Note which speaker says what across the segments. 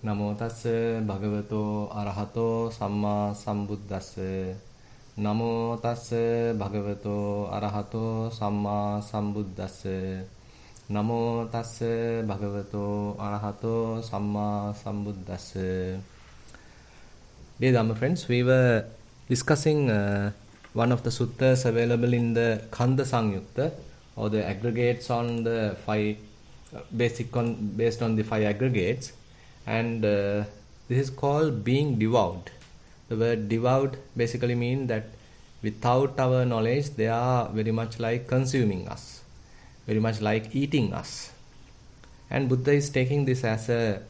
Speaker 1: Namo tassa bhagavato arahato samma sambuddhassa. Namo tassa bhagavato arahato samma sambuddhassa. Namo tassa bhagavato arahato samma sambuddhassa. Dear Dhamma friends, we were discussing one of the suttas available in the Khanda Sangyutta, or the aggregates on the five based on the five aggregates, and this is called being devoured. The word devoured basically means that without our knowledge they are very much like consuming us, very much like eating us. And Buddha is taking this as a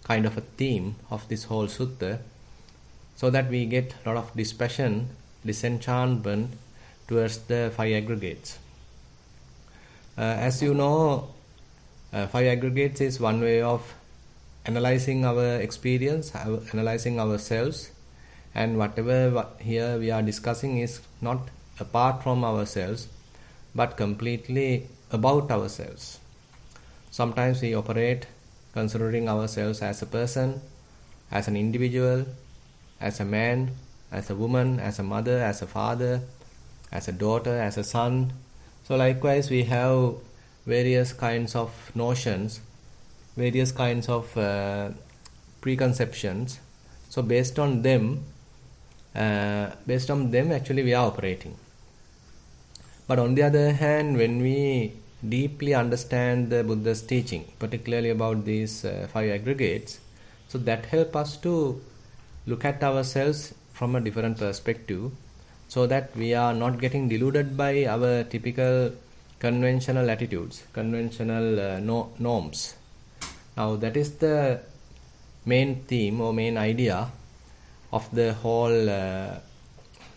Speaker 1: kind of a theme of this whole sutta, so that we get a lot of dispassion, disenchantment towards the five aggregates. As you know, five aggregates is one way of analyzing our experience, analyzing ourselves, and whatever here we are discussing is not apart from ourselves, but completely about ourselves. Sometimes we operate considering ourselves as a person, as an individual, as a man, as a woman, as a mother, as a father, as a daughter, as a son. So likewise we have various kinds of notions, various kinds of preconceptions. So based on them actually we are operating. But on the other hand, when we deeply understand the Buddha's teaching, particularly about these five aggregates, so that helps us to look at ourselves from a different perspective, so that we are not getting deluded by our typical conventional attitudes, conventional norms. Now that is the main theme or main idea of the whole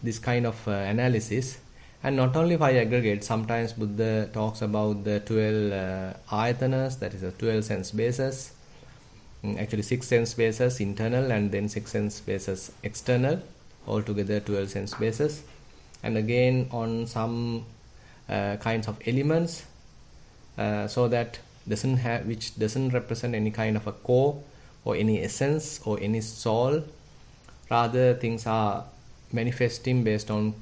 Speaker 1: this kind of analysis. And not only five aggregates, sometimes Buddha talks about the 12 ayatanas, that is the 12 sense bases. Actually 6 sense bases internal, and then 6 sense bases external, altogether 12 sense bases. And again on some kinds of elements, so that which doesn't represent any kind of a core or any essence or any soul. Rather, things are manifesting based on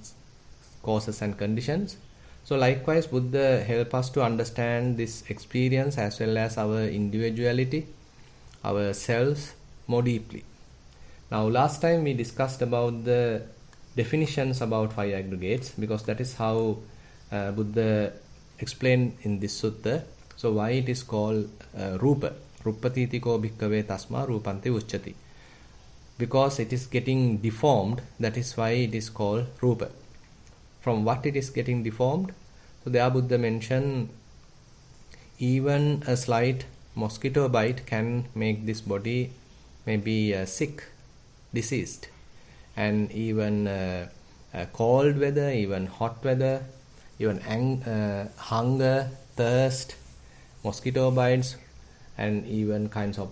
Speaker 1: causes and conditions. So likewise, Buddha help us to understand this experience as well as our individuality, ourselves, more deeply. Now last time we discussed about the definitions about five aggregates, because that is how Buddha explained in this sutta. So why it is called rupa, ruppatitiko bhikkhave tasma rupanti uchchati, because it is getting deformed. That is why it is called rupa. From what it is getting deformed? So there Buddha mentioned even a slight mosquito bite can make this body maybe sick, diseased, and even cold weather, even hot weather, even hunger, thirst, mosquito bites, and even kinds of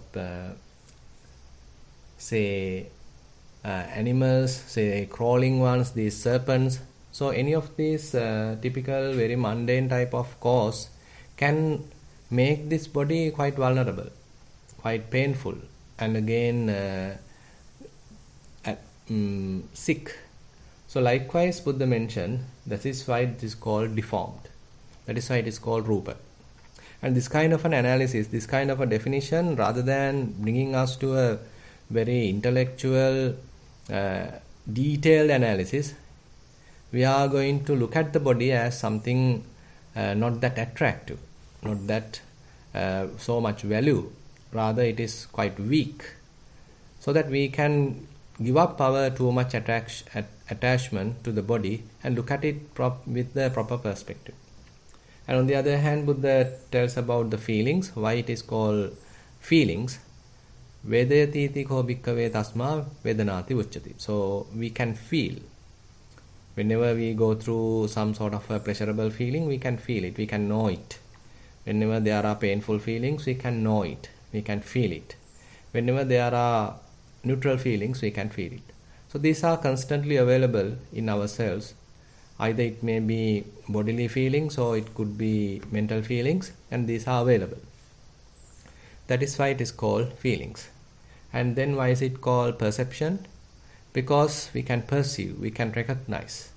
Speaker 1: animals, say crawling ones, these serpents. So any of these typical very mundane type of cause can make this body quite vulnerable, quite painful, and again sick. So likewise Buddha mentioned that is why it is called deformed. That is why it is called rupa. And this kind of an analysis, this kind of a definition, rather than bringing us to a very intellectual, detailed analysis, we are going to look at the body as something not that attractive, not that so much value. Rather, it is quite weak, so that we can give up our too much attachment to the body and look at it with the proper perspective. And on the other hand, Buddha tells about the feelings, why it is called feelings. Vedayatiti ko bhikkhave tasma vedanati uchchati. So we can feel. Whenever we go through some sort of a pleasurable feeling, we can feel it, we can know it. Whenever there are painful feelings, we can know it, we can feel it. Whenever there are neutral feelings, we can feel it. So these are constantly available in ourselves. Either it may be bodily feelings or it could be mental feelings, and these are available. That is why it is called feelings. And then why is it called perception? Because we can perceive, we can recognize.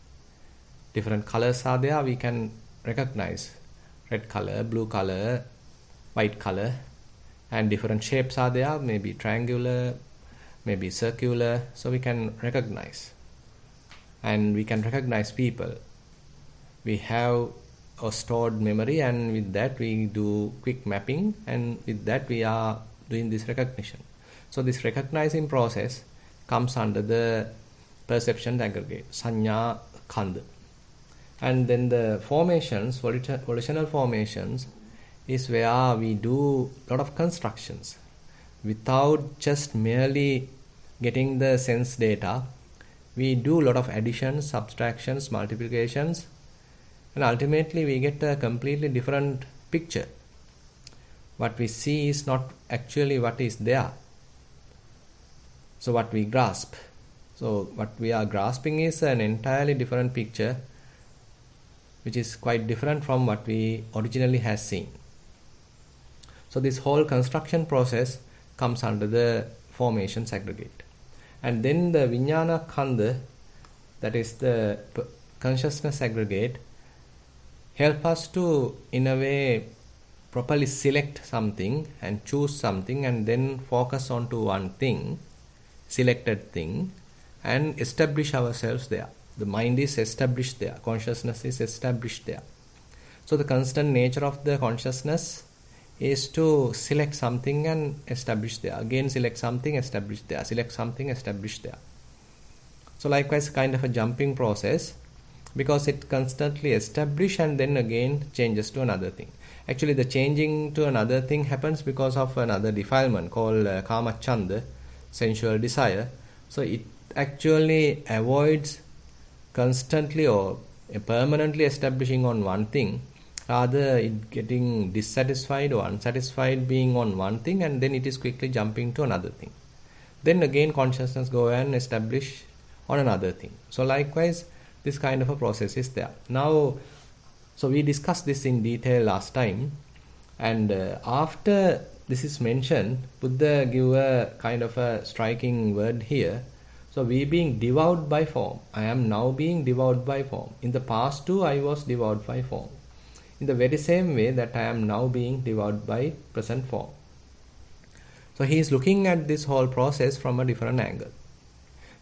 Speaker 1: Different colors are there, we can recognize. Red color, blue color, white color, and different shapes are there, maybe triangular, maybe circular, so we can recognize. And we can recognize people. We have a stored memory, and with that we do quick mapping, and with that we are doing this recognition. So this recognizing process comes under the perception aggregate, Sanya Khanda. And then the formations, volitional formations, is where we do a lot of constructions without just merely getting the sense data. We do a lot of additions, subtractions, multiplications, and ultimately we get a completely different picture. What we see is not actually what is there. So what we grasp. So what we are grasping is an entirely different picture, which is quite different from what we originally have seen. So this whole construction process comes under the formations aggregate. And then the Vijnana Khanda, that is the consciousness aggregate, help us to, in a way, properly select something and choose something and then focus on to one thing, selected thing, and establish ourselves there. The mind is established there. Consciousness is established there. So the constant nature of the consciousness is to select something and establish there. Again select something, establish there. Select something, establish there. So likewise kind of a jumping process, because it constantly establishes and then again changes to another thing. Actually the changing to another thing happens because of another defilement called Kama Chanda, sensual desire. So it actually avoids constantly or permanently establishing on one thing, rather it getting dissatisfied or unsatisfied being on one thing, and then it is quickly jumping to another thing. Then again consciousness go and establish on another thing. So likewise this kind of a process is there. Now, so we discussed this in detail last time, and after this is mentioned, Buddha give a kind of a striking word here. So we being devoured by form. I am now being devoured by form. In the past too I was devoured by form. In the very same way that I am now being devoured by present form. So he is looking at this whole process from a different angle.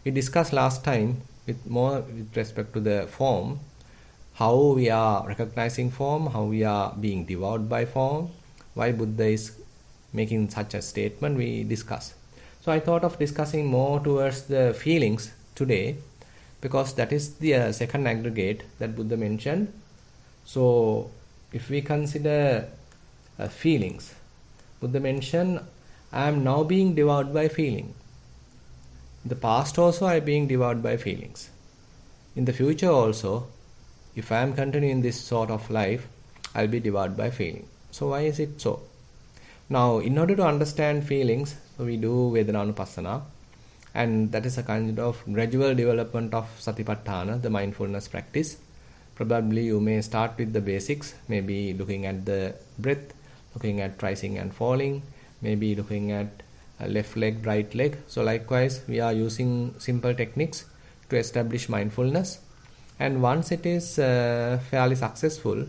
Speaker 1: We discussed last time with respect to the form, how we are recognizing form, how we are being devoured by form, why Buddha is making such a statement, we discussed. So I thought of discussing more towards the feelings today, because that is the second aggregate that Buddha mentioned. So if we consider feelings, Buddha mentioned, I am now being devoured by feeling. In the past also I am being devoured by feelings. In the future also, if I am continuing this sort of life, I will be devoured by feeling. So why is it so? Now, in order to understand feelings, so we do Vedananupassana, and that is a kind of gradual development of Satipatthana, the mindfulness practice. Probably you may start with the basics, maybe looking at the breath, looking at rising and falling, maybe looking at left leg, right leg. So likewise, we are using simple techniques to establish mindfulness. And once it is fairly successful,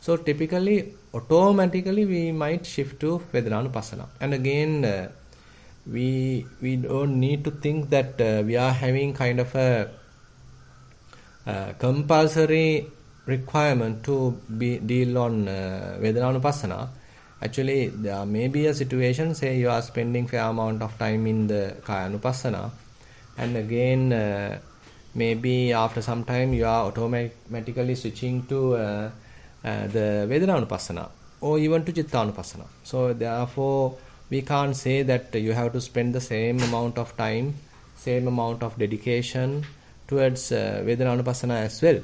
Speaker 1: so typically, automatically we might shift to Vedananupassana. And again, we don't need to think that we are having kind of a compulsory requirement to deal on Vedananupassana. Actually, there may be a situation, say you are spending fair amount of time in the Kayanupassana, and again maybe after some time you are automatically switching to the Vedananupassana or even to Chittanupassana. So therefore we can't say that you have to spend the same amount of time, same amount of dedication towards Vedananupassana as well.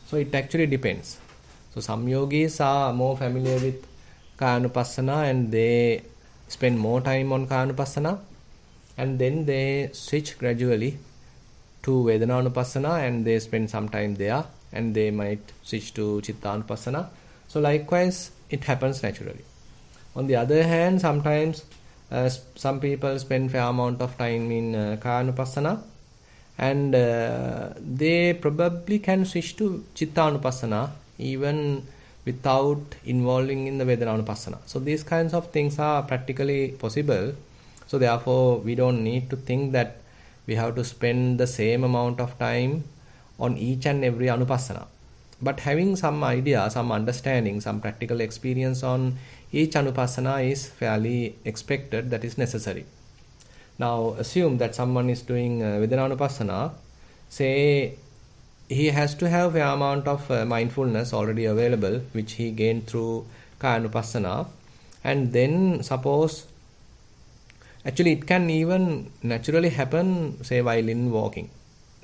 Speaker 1: So it actually depends. So some yogis are more familiar with Kayanupassana and they spend more time on Kayanupassana, and then they switch gradually to Vedananupassana and they spend some time there, and they might switch to Chittanupassana. So likewise it happens naturally. On the other hand, sometimes Some people spend fair amount of time in Kayanupassana, and they probably can switch to Chittanupassana even without involving in the Vedananupassana. So these kinds of things are practically possible. So therefore, we don't need to think that we have to spend the same amount of time on each and every Anupassana. But having some idea, some understanding, some practical experience on each Anupassana is fairly expected, that is necessary. Now assume that someone is doing Vedananupassana, say he has to have an amount of mindfulness already available, which he gained through Kayanupassana, and then suppose, actually it can even naturally happen, say while in walking.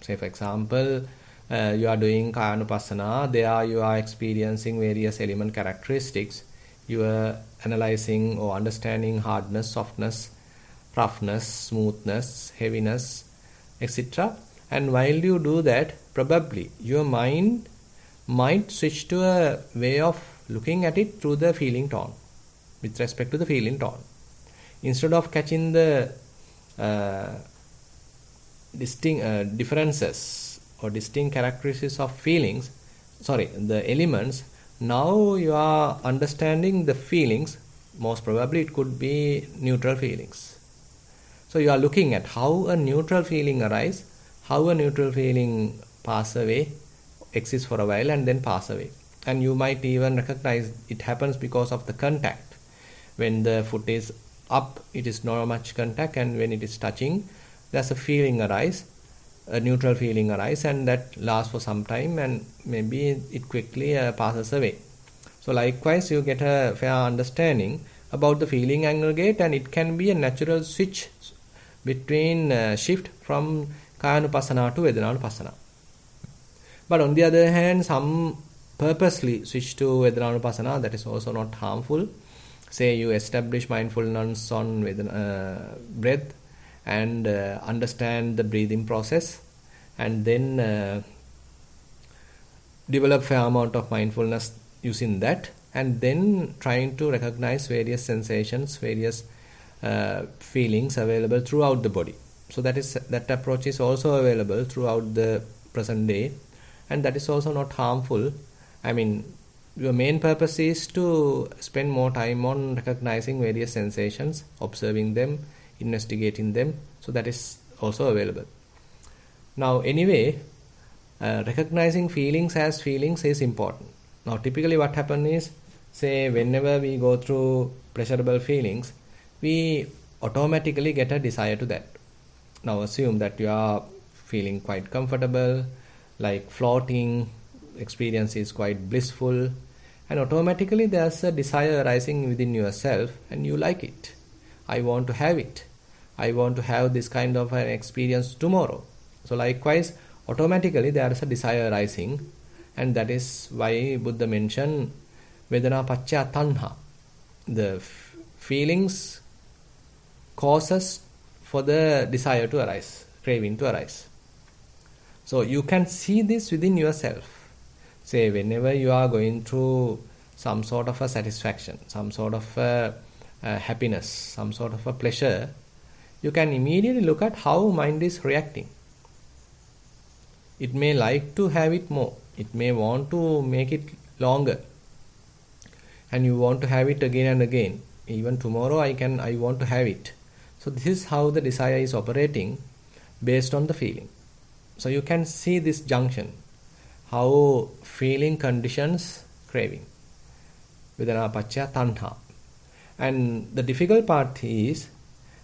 Speaker 1: Say for example, you are doing Kayanupassana, there you are experiencing various element characteristics, you are analyzing or understanding hardness, softness, roughness, smoothness, heaviness, etc. And while you do that, probably your mind might switch to a way of looking at it through the feeling tone, with respect to the feeling tone. Instead of catching the distinct differences or distinct characteristics of feelings, the elements, now you are understanding the feelings. Most probably it could be neutral feelings. So you are looking at how a neutral feeling arises, how a neutral feeling pass away, exists for a while and then pass away. And you might even recognize it happens because of the contact. When the foot is up, it is not much contact, and when it is touching, there's a feeling arise, a neutral feeling arise, and that lasts for some time, and maybe it quickly passes away. So likewise, you get a fair understanding about the feeling aggregate, and it can be a natural switch between shift from Kayanupassana to Vedananupassana. But on the other hand, some purposely switch to Vedananupassana, that is also not harmful. Say you establish mindfulness on breath and understand the breathing process, and then develop fair amount of mindfulness using that, and then trying to recognize various sensations, various feelings available throughout the body. So that approach is also available throughout the present day, and that is also not harmful. I mean, your main purpose is to spend more time on recognizing various sensations, observing them, investigating them. So that is also available. Now anyway, recognizing feelings as feelings is important. Now typically what happens is, say whenever we go through pleasurable feelings, we automatically get a desire to that. Now assume that you are feeling quite comfortable, like floating, experience is quite blissful, and automatically there's a desire arising within yourself, and you like it. I want to have it. I want to have this kind of an experience tomorrow. So likewise, automatically there is a desire arising, and that is why Buddha mentioned Vedana Paccaya Tanha. The feelings causes for the desire to arise, craving to arise. So you can see this within yourself. Say whenever you are going through some sort of a satisfaction, some sort of a happiness, some sort of a pleasure, you can immediately look at how mind is reacting. It may like to have it more. It may want to make it longer. And you want to have it again and again. Even tomorrow I want to have it. So this is how the desire is operating based on the feeling. So you can see this junction, how feeling conditions craving. Vedana Paccaya Tanha. And the difficult part is,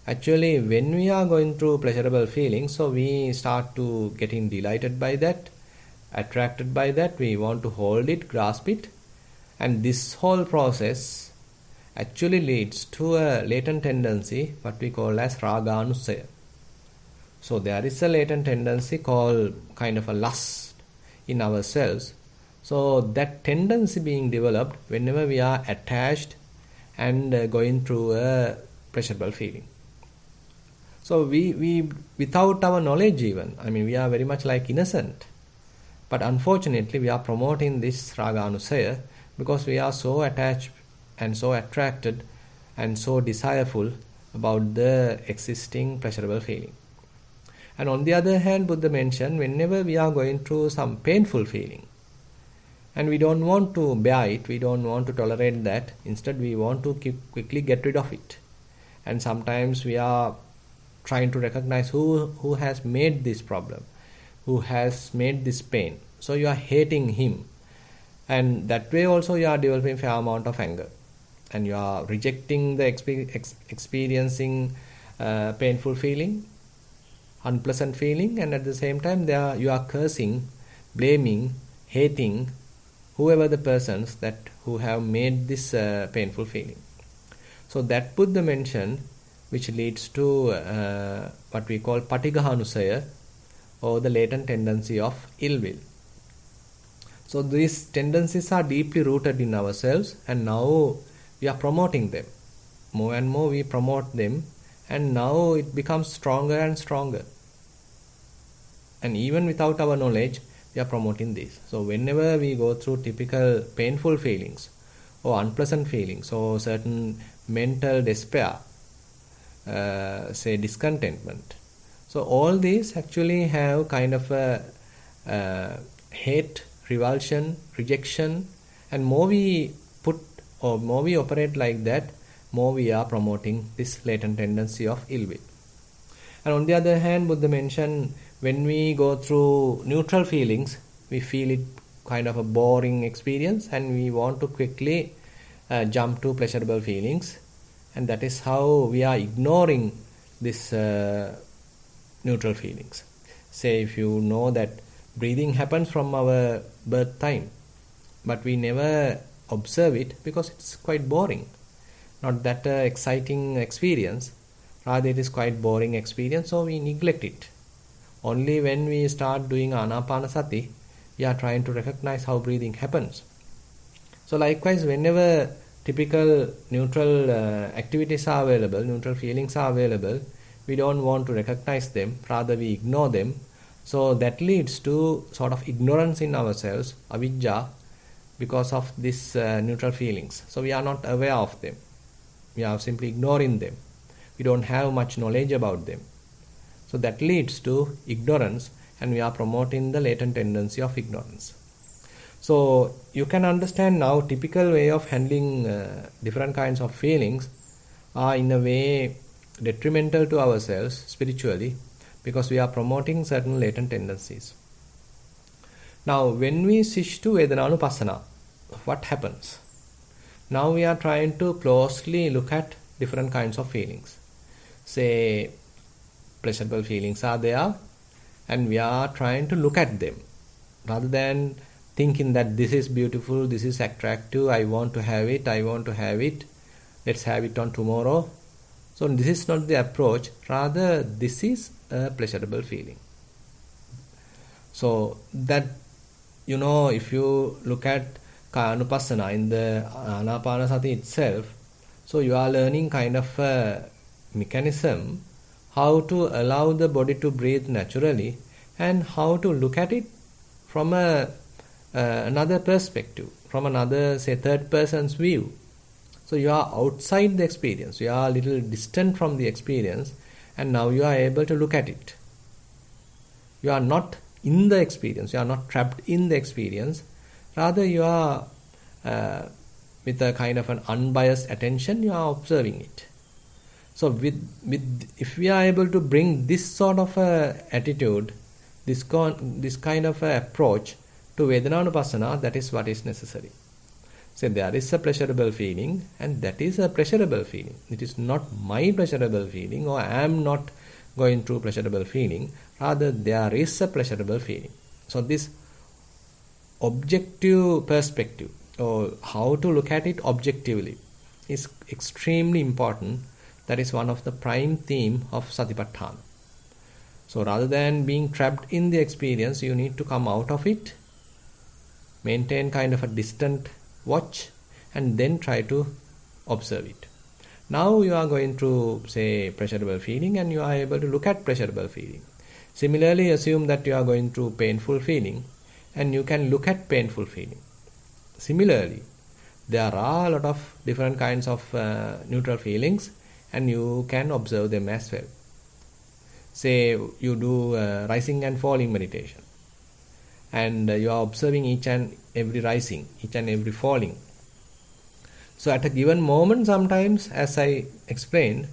Speaker 1: actually when we are going through pleasurable feelings, so we start to getting delighted by that, attracted by that, we want to hold it, grasp it, and this whole process actually leads to a latent tendency, what we call as Raganusaya. So there is a latent tendency called kind of a lust in ourselves. So that tendency being developed whenever we are attached and going through a pleasurable feeling. So we without our knowledge even, we are very much like innocent. But unfortunately we are promoting this Raganusaya because we are so attached and so attracted and so desireful about the existing pleasurable feeling. And on the other hand, Buddha mentioned whenever we are going through some painful feeling and we don't want to bear it, we don't want to tolerate that, instead we want to quickly get rid of it. And sometimes we are trying to recognize who has made this problem, who has made this pain. So you are hating him. And that way also you are developing fair amount of anger. And you are rejecting the experiencing painful feeling, unpleasant feeling, and at the same time you are cursing, blaming, hating whoever the persons that who have made this painful feeling. So that Buddha mentioned, which leads to what we call patigahanusaya, or the latent tendency of ill will. So these tendencies are deeply rooted in ourselves, and now we are promoting them. More and more we promote them, and now it becomes stronger and stronger. And even without our knowledge, we are promoting this. So whenever we go through typical painful feelings or unpleasant feelings or certain mental despair, say discontentment, so all these actually have kind of a hate, revulsion, rejection, and more we put or more we operate like that, more we are promoting this latent tendency of ill will. And on the other hand, Buddha mentioned when we go through neutral feelings, we feel it kind of a boring experience and we want to quickly jump to pleasurable feelings, and that is how we are ignoring this neutral feelings. Say if you know that breathing happens from our birth time, but we never observe it because it's quite boring, not that exciting experience, rather it is quite boring experience, so we neglect it. Only when we start doing anapanasati, we are trying to recognize how breathing happens. So likewise, whenever typical neutral activities are available, neutral feelings are available, we don't want to recognize them, rather we ignore them. So that leads to sort of ignorance in ourselves, avijja, because of these neutral feelings. So we are not aware of them. We are simply ignoring them. We don't have much knowledge about them. So that leads to ignorance, and we are promoting the latent tendency of ignorance. So you can understand now typical way of handling different kinds of feelings are in a way detrimental to ourselves spiritually, because we are promoting certain latent tendencies. Now when we switch to Vedananupassana, what happens? Now we are trying to closely look at different kinds of feelings. Say pleasurable feelings are there, and we are trying to look at them rather than thinking that this is beautiful, this is attractive, I want to have it, let's have it on tomorrow. So this is not the approach, rather this is a pleasurable feeling. So that, if you look at Kayanupassana in the Anapanasati itself, so you are learning kind of a mechanism how to allow the body to breathe naturally and how to look at it from another perspective, from another, say, third person's view. So you are outside the experience, you are a little distant from the experience, and now you are able to look at it. You are not in the experience, you are not trapped in the experience, rather you are with a kind of an unbiased attention, you are observing it. So if we are able to bring this sort of attitude, this kind of approach to Vedananupassana, that is what is necessary. So there is a pleasurable feeling, and that is a pleasurable feeling. It is not my pleasurable feeling, or I am not going through pleasurable feeling. Rather, there is a pleasurable feeling. So this objective perspective, or how to look at it objectively, is extremely important. That is one of the prime theme of Satipatthana. So rather than being trapped in the experience, you need to come out of it, maintain kind of a distant watch, and then try to observe it. Now you are going through, say, pleasurable feeling, and you are able to look at pleasurable feeling. Similarly, assume that you are going through painful feeling, and you can look at painful feeling. Similarly, there are a lot of different kinds of neutral feelings, and you can observe them as well. Say you do rising and falling meditation, and you are observing each and every rising, each and every falling. So at a given moment, sometimes, as I explained,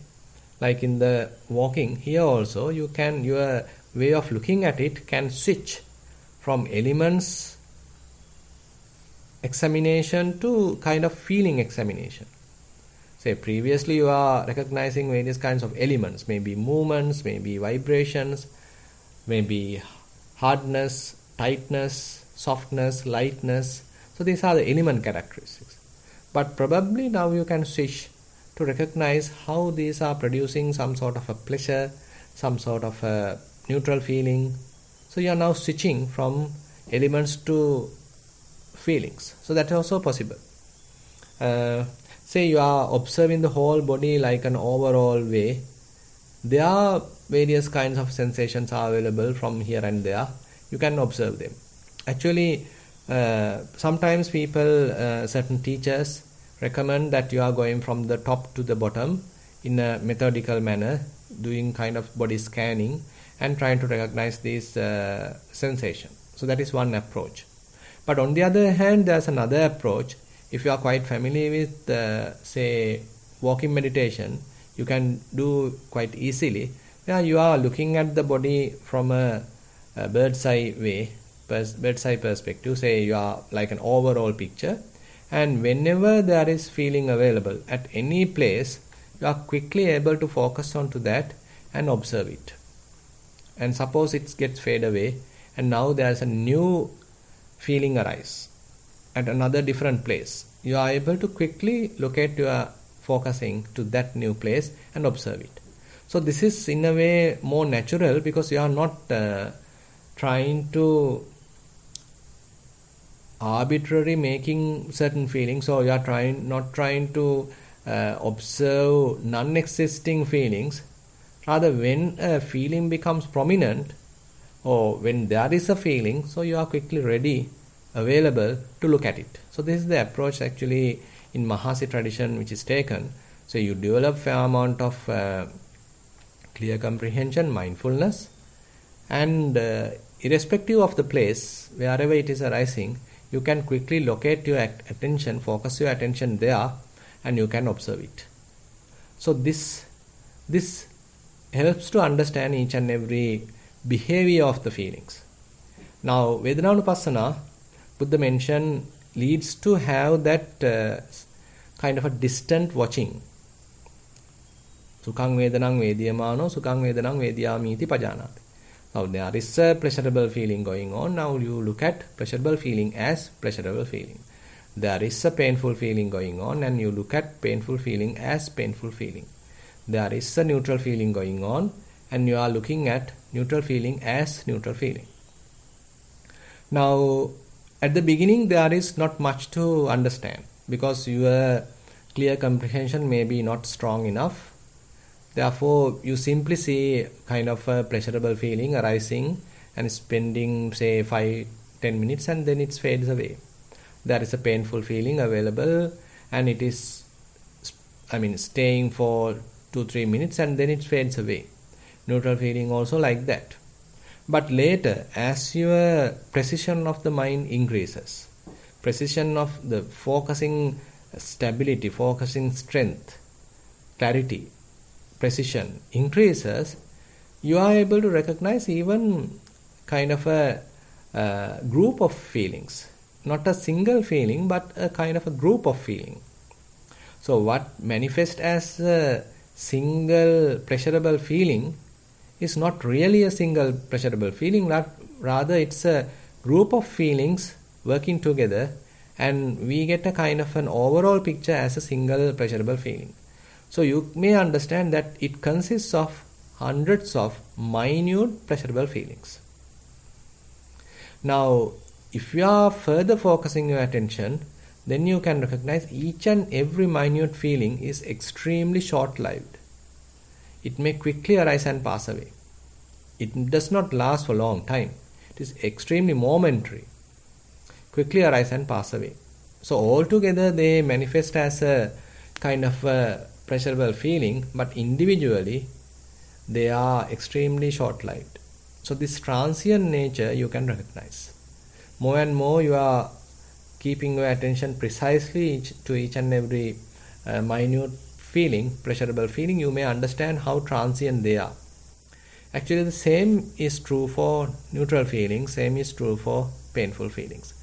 Speaker 1: like in the walking here also, your way of looking at it can switch from elements examination to kind of feeling examination. Say previously you are recognizing various kinds of elements, maybe movements, maybe vibrations, maybe hardness, tightness, softness, lightness. So these are the element characteristics. But probably now you can switch to recognize how these are producing some sort of a pleasure, some sort of a neutral feeling. So you are now switching from elements to feelings. So that is also possible. Say you are observing the whole body like an overall way. There are various kinds of sensations are available from here and there. You can observe them. Actually, sometimes people, certain teachers recommend that you are going from the top to the bottom in a methodical manner, doing kind of body scanning and trying to recognize these sensations. So that is one approach. But on the other hand, there's another approach. If you are quite familiar with, say, walking meditation, you can do quite easily. Where you are looking at the body from a bird's eye perspective. Say you are like an overall picture, and whenever there is feeling available at any place, you are quickly able to focus onto that and observe it. And suppose it gets fade away, and now there is a new feeling arise at another different place. You are able to quickly locate your focusing to that new place and observe it. So this is in a way more natural, because you are not trying to arbitrarily making certain feelings, or you are not trying to observe non-existing feelings. Rather, when a feeling becomes prominent, or when there is a feeling, so you are quickly ready, available to look at it. So this is the approach actually in Mahasi tradition which is taken. So you develop fair amount of clear comprehension, mindfulness, and irrespective of the place, wherever it is arising, you can quickly locate your attention, focus your attention there, and you can observe it. So this helps to understand each and every behavior of the feelings. Now, Vedanānupassana, Buddha mentioned, leads to have that kind of a distant watching. Sukhang vedanang vediyamano, sukhang vedanang vediyamiti pajanati. Now there is a pleasurable feeling going on. Now you look at pleasurable feeling as pleasurable feeling. There is a painful feeling going on, and you look at painful feeling as painful feeling. There is a neutral feeling going on, and you are looking at neutral feeling as neutral feeling. Now, at the beginning, there is not much to understand, because your clear comprehension may be not strong enough. Therefore, you simply see kind of a pleasurable feeling arising and spending, say, 5-10 minutes, and then it fades away. There is a painful feeling available, and it is, staying for 2-3 minutes, and then it fades away. Neutral feeling also like that. But later, as your precision of the mind increases, precision of the focusing stability, focusing strength, clarity, precision increases, you are able to recognize even kind of a group of feelings. Not a single feeling, but a kind of a group of feeling. So what manifests as a single pleasurable feeling is not really a single pleasurable feeling, rather it's a group of feelings working together, and we get a kind of an overall picture as a single pleasurable feeling. So you may understand that it consists of hundreds of minute pleasurable feelings. Now, if you are further focusing your attention, then you can recognize each and every minute feeling is extremely short-lived. It may quickly arise and pass away. It does not last for a long time. It is extremely momentary. Quickly arise and pass away. So altogether they manifest as a kind of a pleasurable feeling, but individually they are extremely short-lived. So this transient nature you can recognize. More and more you are keeping your attention precisely to each and every minute feeling, pleasurable feeling, you may understand how transient they are. Actually, the same is true for neutral feelings, same is true for painful feelings.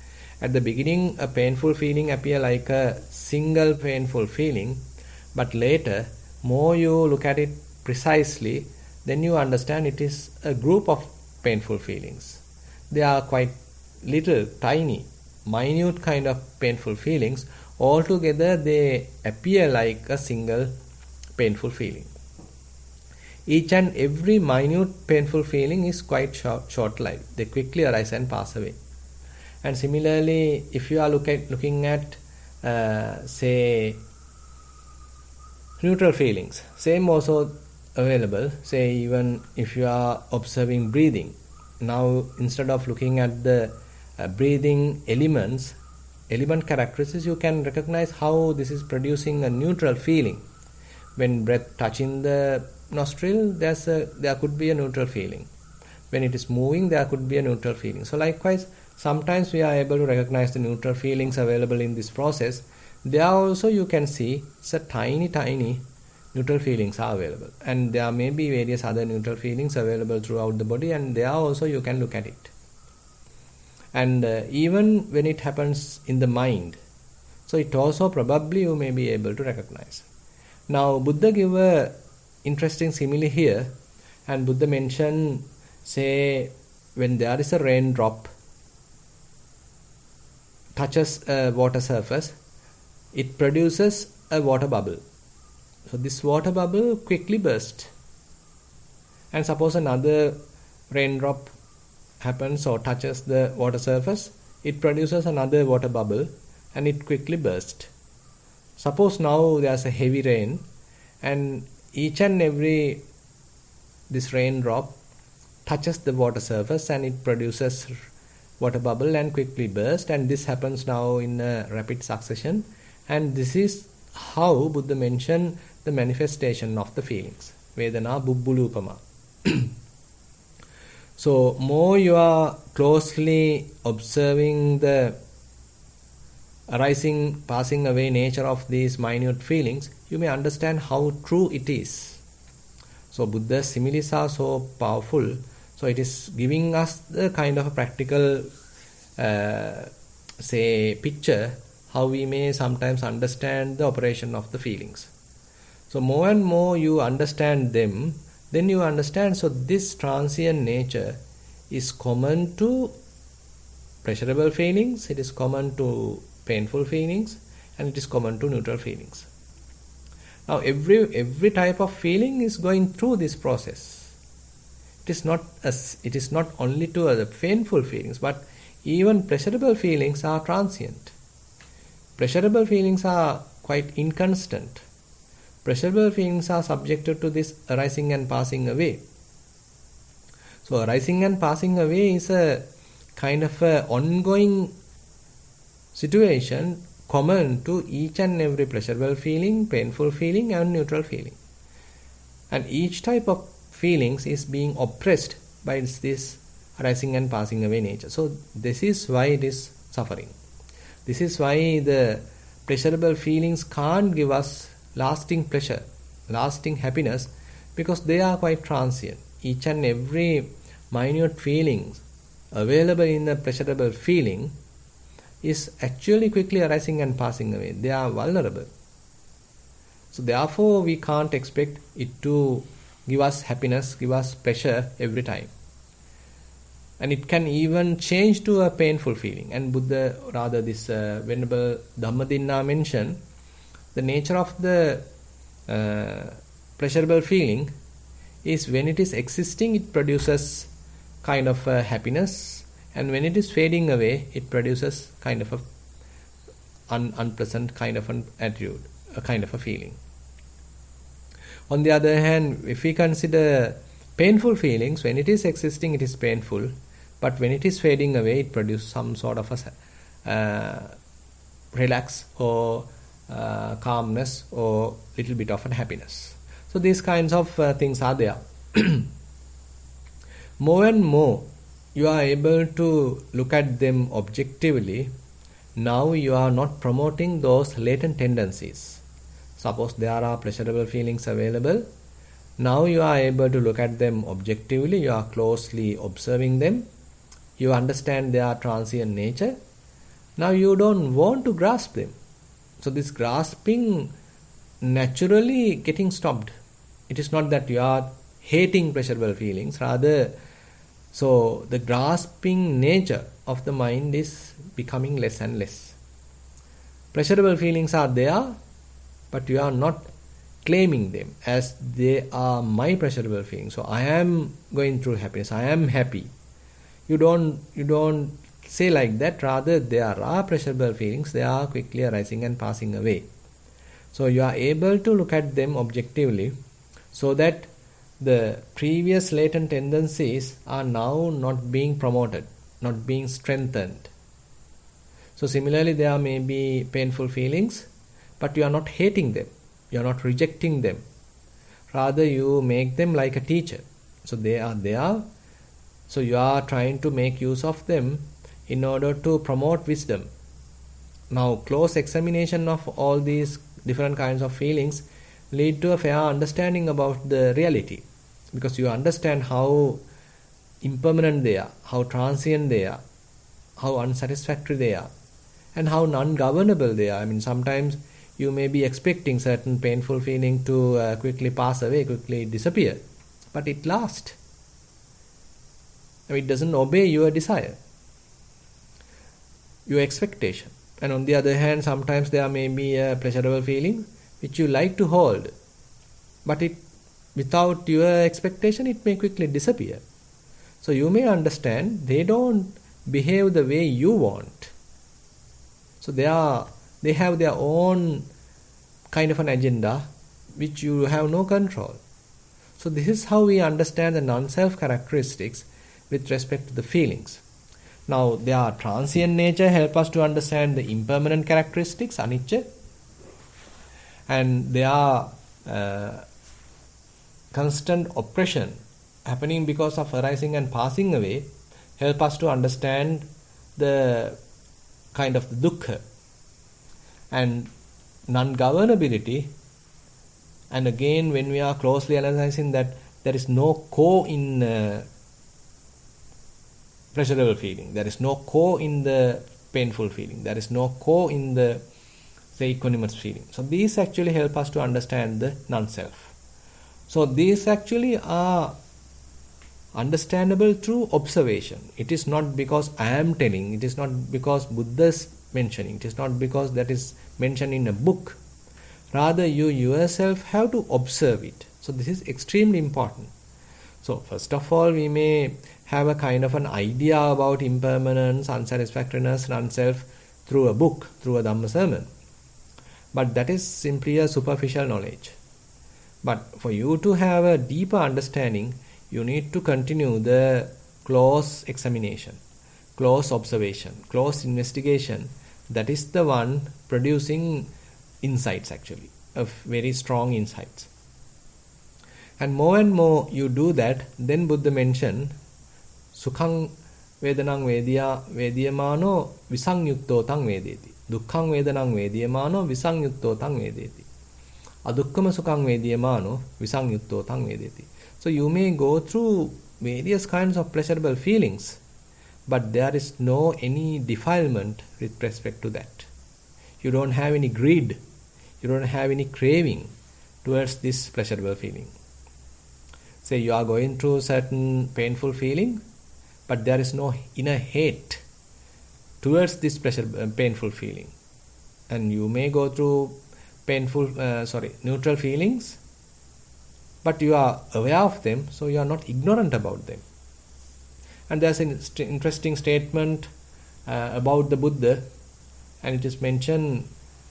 Speaker 1: At the beginning, a painful feeling appears like a single painful feeling, but later, more you look at it precisely, then you understand it is a group of painful feelings. They are quite little, tiny, minute kind of painful feelings. Altogether, they appear like a single painful feeling. Each and every minute painful feeling is quite short-lived. They quickly arise and pass away. And similarly, if you are looking at, say, neutral feelings, same also available. Say, even if you are observing breathing, now instead of looking at the breathing element characteristics, you can recognize how this is producing a neutral feeling. When breath touching the nostril, there could be a neutral feeling. When it is moving, there could be a neutral feeling. So likewise, sometimes we are able to recognize the neutral feelings available in this process. There also you can see it's a tiny neutral feelings are available, and there may be various other neutral feelings available throughout the body, and there also you can look at it. And even when it happens in the mind, so it also probably you may be able to recognize. Now Buddha give a interesting simile here, and Buddha mentioned, say, when there is a raindrop touches a water surface, it produces a water bubble. So this water bubble quickly bursts. And suppose another raindrop happens or touches the water surface, it produces another water bubble and it quickly bursts. Suppose now there's a heavy rain, and each and every this raindrop touches the water surface and it produces water bubble and quickly burst, and this happens now in a rapid succession. And this is how Buddha mentioned the manifestation of the feelings. Vedana bubbulupama. So more you are closely observing the arising, passing away nature of these minute feelings, you may understand how true it is. So Buddha's similes are so powerful. So it is giving us the kind of a practical, say, picture how we may sometimes understand the operation of the feelings. So more and more you understand them, then you understand, so this transient nature is common to pleasurable feelings, it is common to painful feelings, and it is common to neutral feelings. Now every type of feeling is going through this process. It is not only to the painful feelings, but even pleasurable feelings are transient. Pleasurable feelings are quite inconstant. Pleasurable feelings are subjected to this arising and passing away. So arising and passing away is a kind of a ongoing situation common to each and every pleasurable feeling, painful feeling, and neutral feeling. And each type of feelings is being oppressed by this arising and passing away nature. So this is why it is suffering. This is why the pleasurable feelings can't give us lasting pleasure, lasting happiness, because they are quite transient. Each and every minute feeling available in the pleasurable feeling is actually quickly arising and passing away. They are vulnerable. So therefore we can't expect it to give us happiness, give us pleasure every time. And it can even change to a painful feeling. And Buddha, rather this Venerable Dhammadinna mentioned, the nature of the pleasurable feeling is when it is existing, it produces kind of a happiness, and when it is fading away, it produces kind of a unpleasant kind of an attitude, a kind of a feeling. On the other hand, if we consider painful feelings, when it is existing, it is painful, but when it is fading away, it produces some sort of a relax or calmness or little bit of happiness. So these kinds of things are there. More and more you are able to look at them objectively. Now you are not promoting those latent tendencies. Suppose there are pleasurable feelings available. Now you are able to look at them objectively. You are closely observing them. You understand their transient nature. Now you don't want to grasp them. So this grasping naturally getting stopped. It is not that you are hating pleasurable feelings. Rather, so the grasping nature of the mind is becoming less and less. Pleasurable feelings are there, but you are not claiming them as they are my pleasurable feelings. So I am going through happiness. I am happy. You don't say like that. Rather, there are pleasurable feelings. They are quickly arising and passing away. So you are able to look at them objectively, so that the previous latent tendencies are now not being promoted, not being strengthened. So similarly, there may be painful feelings, but you are not hating them. You are not rejecting them. Rather, you make them like a teacher. So they are there. So you are trying to make use of them in order to promote wisdom. Now, close examination of all these different kinds of feelings lead to a fair understanding about the reality, because you understand how impermanent they are, how transient they are, how unsatisfactory they are, and how non-governable they are. I mean, sometimes you may be expecting certain painful feeling to quickly pass away, quickly disappear, but it lasts. I mean, it doesn't obey your desire, your expectation. And on the other hand, sometimes there may be a pleasurable feeling which you like to hold, but it, without your expectation, it may quickly disappear. So you may understand they don't behave the way you want. So they have their own kind of an agenda which you have no control. So this is how we understand the non-self characteristics with respect to the feelings. Now, their transient nature help us to understand the impermanent characteristics, anicca, and their constant oppression happening because of arising and passing away help us to understand the kind of dukkha and non-governability. And again, when we are closely analyzing that there is no core in pleasurable feeling, there is no core in the painful feeling, there is no core in the, say, equanimous feeling. So these actually help us to understand the non-self. So these actually are understandable through observation. It is not because I am telling, it is not because Buddha is mentioning, it is not because that is mentioned in a book. Rather, you yourself have to observe it. So this is extremely important. So first of all, we may have a kind of an idea about impermanence, unsatisfactoriness, non-self through a book, through a Dhamma sermon. But that is simply a superficial knowledge. But for you to have a deeper understanding, you need to continue the close examination, close observation, close investigation. That is the one producing insights, actually, of very strong insights. And more you do that, then Buddha mentioned Sukhang Vedanang Vediyamano Visangyukto Tang Vedeti. Dukkhang Vedanang Vediyamano Visangyukto Tang Vedeti. Adukkama Sukhang Vediyamano Visangyukto Tang Vedeti. So you may go through various kinds of pleasurable feelings, but there is no any defilement with respect to that. You don't have any greed, you don't have any craving towards this pleasurable feeling. Say you are going through certain painful feeling, but there is no inner hate towards this painful feeling. And you may go through neutral feelings, but you are aware of them, so you are not ignorant about them. And there's an interesting statement about the Buddha, and it is mentioned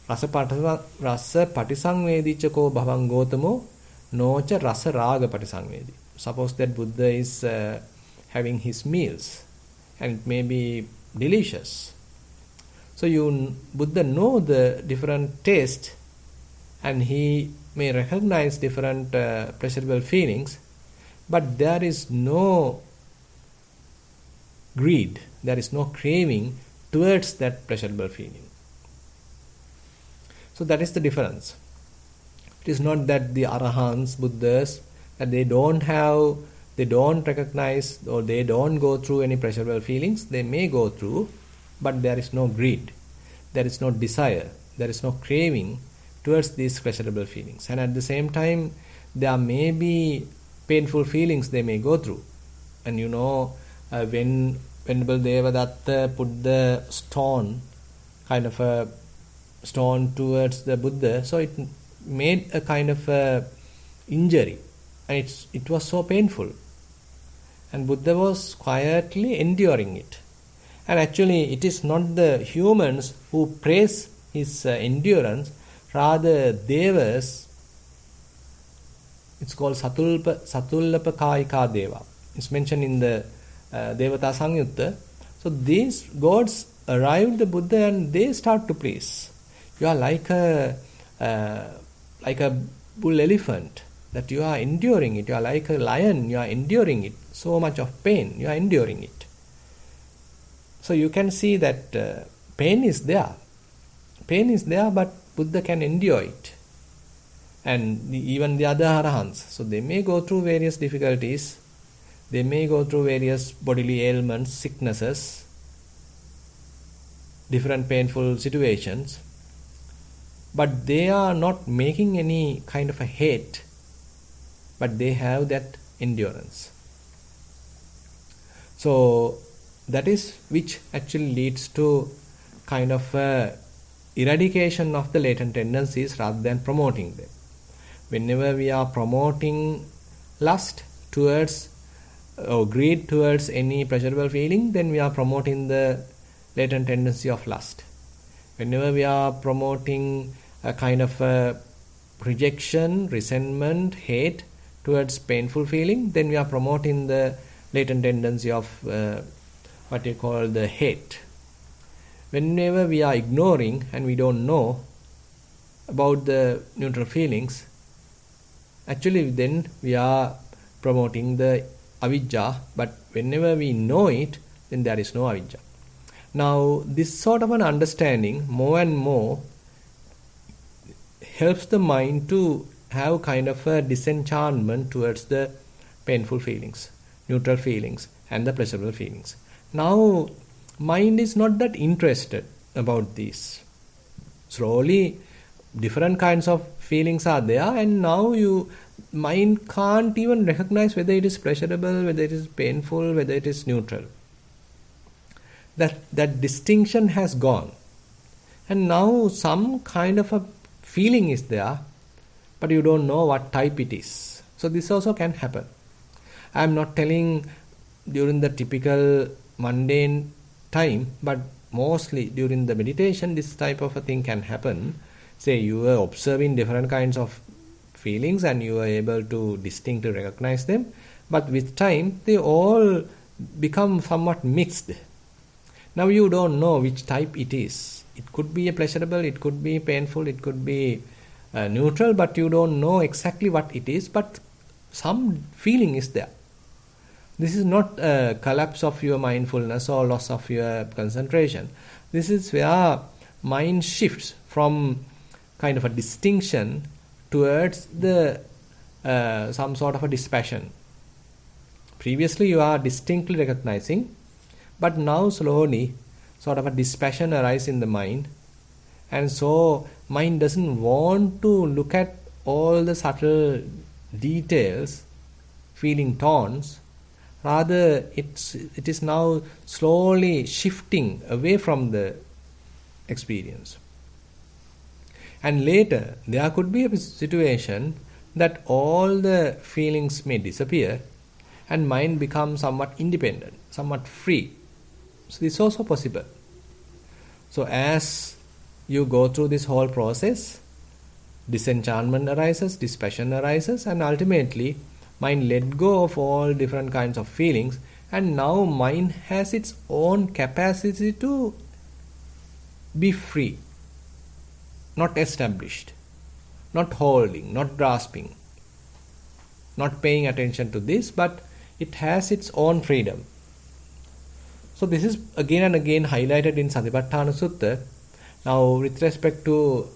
Speaker 1: rasa patisangvedichako bhavang gotamo nocha rasa raga patisangvedi. Suppose that Buddha is having his meals, and it may be delicious. So Buddha know the different taste, and he may recognize different pleasurable feelings, but there is no greed, there is no craving towards that pleasurable feeling. So that is the difference. It is not that the Arahants, Buddhas, that they don't recognize or they don't go through any pleasurable feelings. They may go through, but there is no greed, there is no desire, there is no craving towards these pleasurable feelings. And at the same time, there may be painful feelings they may go through. And when Venerable Devadatta put the stone, kind of a stone towards the Buddha, so it made a kind of a injury, and it was so painful, and Buddha was quietly enduring it. And actually it is not the humans who praise his endurance, rather Devas. It's called Satullapa Kayika Deva. It's mentioned in the Devata Samyutta. So these gods arrived the Buddha and they start to praise. You are like a bull elephant, that you are enduring it. You are like a lion, you are enduring it. So much of pain, you are enduring it. So you can see that pain is there. Pain is there, but Buddha can endure it. And even the other Arahants, so they may go through various difficulties, they may go through various bodily ailments, sicknesses, different painful situations, but they are not making any kind of a hate, but they have that endurance. So that is which actually leads to kind of eradication of the latent tendencies rather than promoting them. Whenever we are promoting lust towards or greed towards any pleasurable feeling, then we are promoting the latent tendency of lust. Whenever we are promoting a kind of rejection, resentment, hate towards painful feeling, then we are promoting the latent tendency of what you call the hate. Whenever we are ignoring and we don't know about the neutral feelings, actually then we are promoting the avijja, but whenever we know it, then there is no avijja. Now this sort of an understanding more and more helps the mind to have kind of a disenchantment towards the painful feelings, neutral feelings and the pleasurable feelings. Now mind is not that interested about these. Slowly different kinds of feelings are there, and now mind can't even recognize whether it is pleasurable, whether it is painful, whether it is neutral. That distinction has gone, and now some kind of a feeling is there, but you don't know what type it is. So this also can happen. I am not telling during the typical mundane time, but mostly during the meditation this type of a thing can happen. Say you are observing different kinds of feelings and you are able to distinctly recognize them, but with time they all become somewhat mixed. Now you don't know which type it is. It could be a pleasurable, it could be painful, it could be neutral, but you don't know exactly what it is, but some feeling is there. This is not a collapse of your mindfulness or loss of your concentration. This is where mind shifts from kind of a distinction towards the some sort of a dispassion. Previously you are distinctly recognizing, but now slowly sort of a dispassion arises in the mind, and so mind doesn't want to look at all the subtle details, feeling tones. Rather it is now slowly shifting away from the experience. And later there could be a situation that all the feelings may disappear and mind becomes somewhat independent, somewhat free. So this is also possible. So as you go through this whole process, disenchantment arises, dispassion arises, and ultimately mind let go of all different kinds of feelings, and now mind has its own capacity to be free, not established, not holding, not grasping, not paying attention to this, but it has its own freedom. So this is again and again highlighted in Satipatthana Sutta. Now with respect to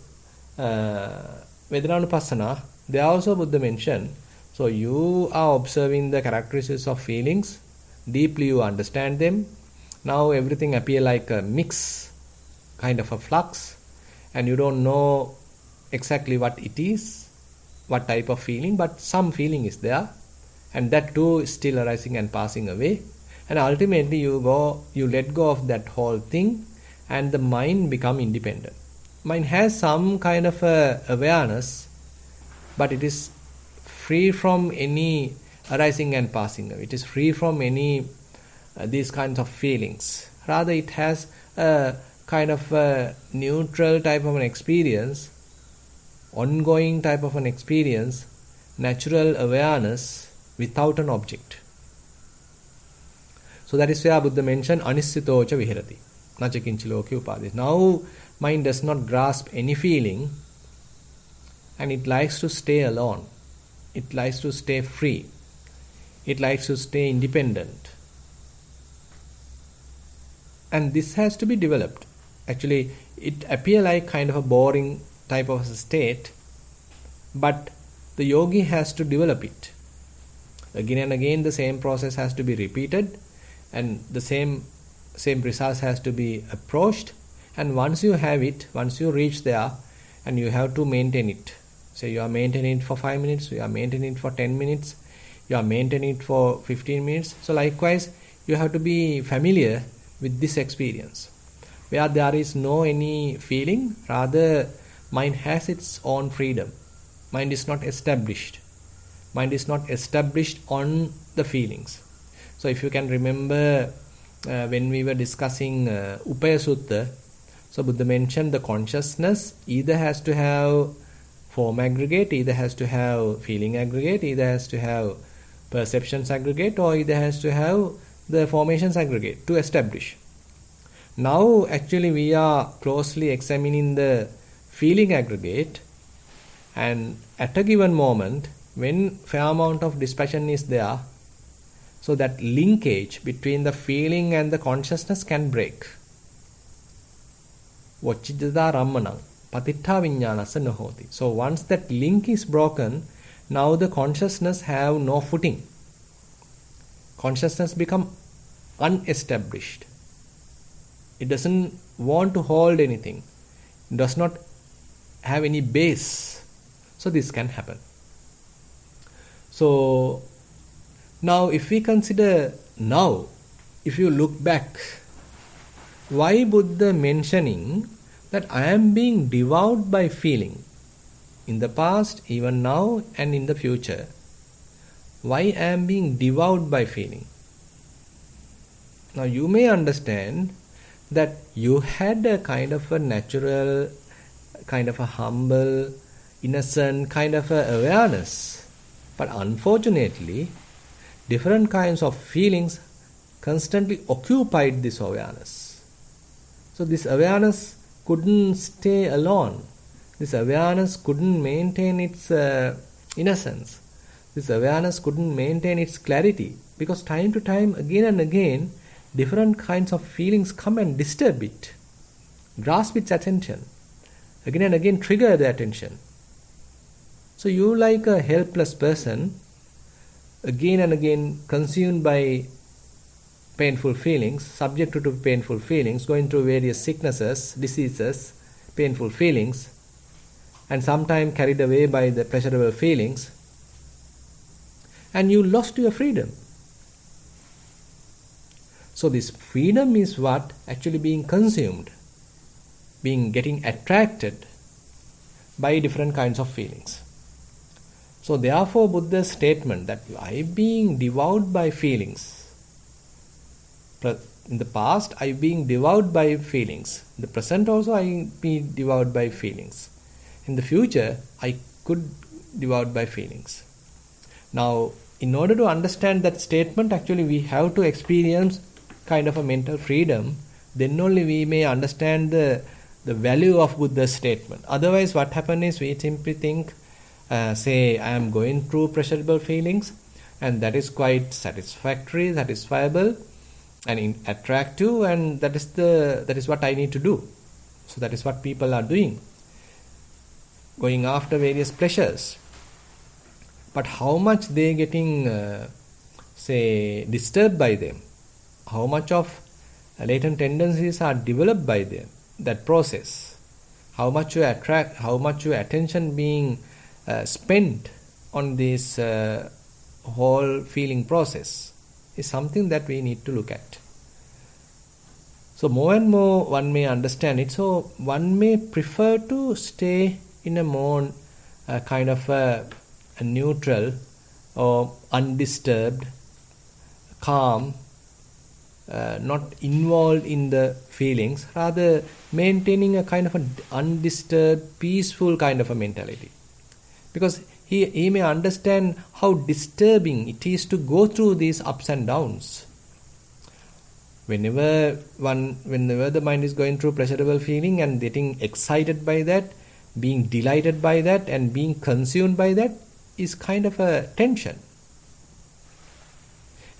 Speaker 1: Vedanānupassana, there also Buddha mentioned, so you are observing the characteristics of feelings, deeply you understand them. Now everything appear like a mix, kind of a flux, and you don't know exactly what it is, what type of feeling, but some feeling is there, and that too is still arising and passing away. And ultimately you let go of that whole thing, and the mind become independent. Mind has some kind of a awareness, but it is free from any arising and passing away. It is free from any these kinds of feelings. Rather, it has a kind of a neutral type of an experience, ongoing type of an experience, natural awareness without an object. So that is where Buddha mentioned anissitocha vihirati, naca kinchi loke upadhi. Now mind does not grasp any feeling, and it likes to stay alone. It likes to stay free. It likes to stay independent. And this has to be developed. Actually, it appears like kind of a boring type of a state, but the yogi has to develop it. Again and again the same process has to be repeated, and the same results has to be approached. And once you have it, once you reach there, and you have to maintain it. So you are maintaining it for 5 minutes, you are maintaining it for 10 minutes, you are maintaining it for 15 minutes. So likewise, you have to be familiar with this experience, where there is no any feeling, rather mind has its own freedom. Mind is not established. Mind is not established on the feelings. So if you can remember when we were discussing Upaya Sutta, so Buddha mentioned the consciousness either has to have form aggregate, either has to have feeling aggregate, either has to have perceptions aggregate, or either has to have the formations aggregate to establish. Now actually we are closely examining the feeling aggregate, and at a given moment when fair amount of dispassion is there, so that linkage between the feeling and the consciousness can break. Vacciddhata rammanam patittha viññānassa nahoti. So once that link is broken, now the consciousness have no footing. Consciousness become unestablished. It doesn't want to hold anything. It does not have any base. So this can happen. So now if we consider now, if you look back, why Buddha mentioning that I am being devoured by feeling in the past, even now and in the future? Why I am being devoured by feeling? Now you may understand that you had a kind of a natural, kind of a humble, innocent kind of a awareness, but unfortunately different kinds of feelings constantly occupied this awareness. So this awareness couldn't stay alone. This awareness couldn't maintain its innocence. This awareness couldn't maintain its clarity, because time to time, again and again, different kinds of feelings come and disturb it, grasp its attention, again and again trigger the attention. So you, like a helpless person, again and again consumed by painful feelings, subjected to painful feelings, going through various sicknesses, diseases, painful feelings, and sometimes carried away by the pleasurable feelings, and you lost your freedom. So this freedom is what actually being consumed, getting attracted by different kinds of feelings. So therefore Buddha's statement that I being devoured by feelings, in the past I being devoured by feelings, in the present also I be devoured by feelings, in the future I could devoured by feelings. Now in order to understand that statement, actually we have to experience kind of a mental freedom. Then only we may understand the the value of Buddha's statement. Otherwise, what happens is we simply think, say, I am going through pleasurable feelings, and that is quite satisfactory, satisfiable, and attractive, and that is what I need to do. So that is what people are doing, going after various pleasures. But how much they getting, say, disturbed by them? How much of latent tendencies are developed by them? That process. How much your attention being spent on this whole feeling process is something that we need to look at. So more and more one may understand it. So one may prefer to stay in a more kind of a neutral or undisturbed, calm, not involved in the feelings, rather maintaining a kind of an undisturbed, peaceful kind of a mentality. Because he may understand how disturbing it is to go through these ups and downs. Whenever the mind is going through pleasurable feeling and getting excited by that, being delighted by that, and being consumed by that, is kind of a tension.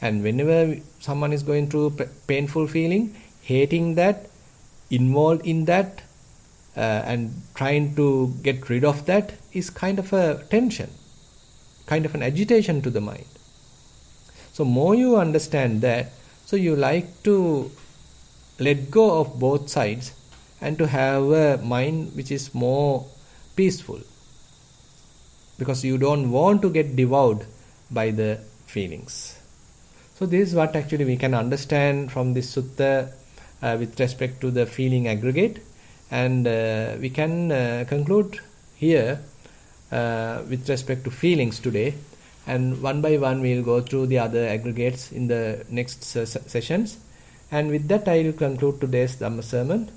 Speaker 1: And whenever someone is going through painful feeling, hating that, involved in that, and trying to get rid of that, is kind of a tension, kind of an agitation to the mind. So more you understand that, so you like to let go of both sides and to have a mind which is more peaceful, because you don't want to get devoured by the feelings. So this is what actually we can understand from this sutta with respect to the feeling aggregate, and we can conclude here with respect to feelings today, and one by one we will go through the other aggregates in the next sessions. And with that I will conclude today's Dhamma sermon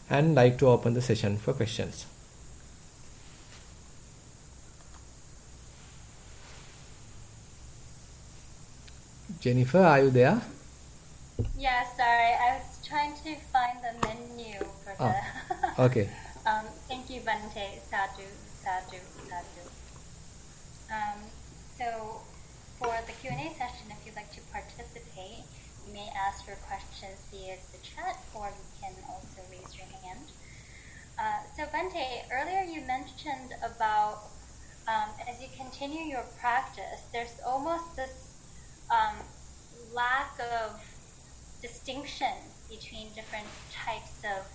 Speaker 1: and like to open the session for questions. Jennifer, are you there?
Speaker 2: Yeah, sorry. I was trying to find the menu for the...
Speaker 1: Okay.
Speaker 2: Thank you, Bante. Sadhu, sadhu, sadhu. So, for the Q&A session, if you'd like to participate, you may ask your questions via the chat, or you can also raise your hand. So, Bante, earlier you mentioned about as you continue your practice, there's almost this lack of distinction between different types of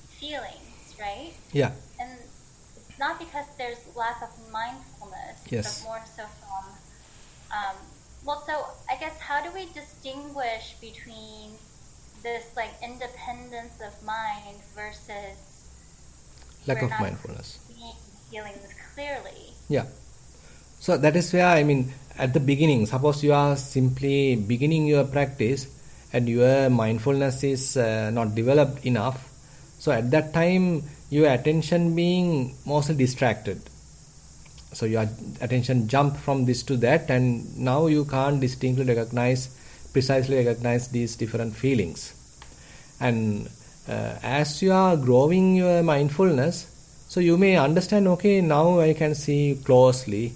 Speaker 2: feelings, right?
Speaker 1: Yeah.
Speaker 2: And it's not because there's lack of mindfulness,
Speaker 1: yes,
Speaker 2: but more so from so I guess how do we distinguish between this like independence of mind versus
Speaker 1: lack of mindfulness,
Speaker 2: seeing feelings clearly?
Speaker 1: Yeah. So that is where, I mean, at the beginning, suppose you are simply beginning your practice and your mindfulness is not developed enough. So at that time, your attention being mostly distracted. So your attention jump from this to that, and now you can't precisely recognize these different feelings. And as you are growing your mindfulness, so you may understand, okay, now I can see closely.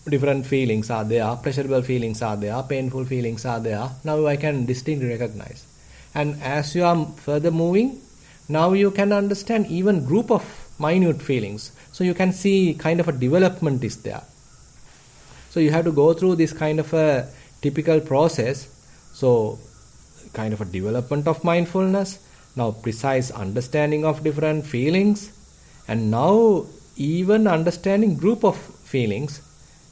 Speaker 1: Different feelings are there, pleasurable feelings are there, painful feelings are there. Now I can distinctly recognize. And as you are further moving, now you can understand even group of minute feelings. So you can see kind of a development is there. So you have to go through this kind of a typical process. So kind of a development of mindfulness, now precise understanding of different feelings, and now even understanding group of feelings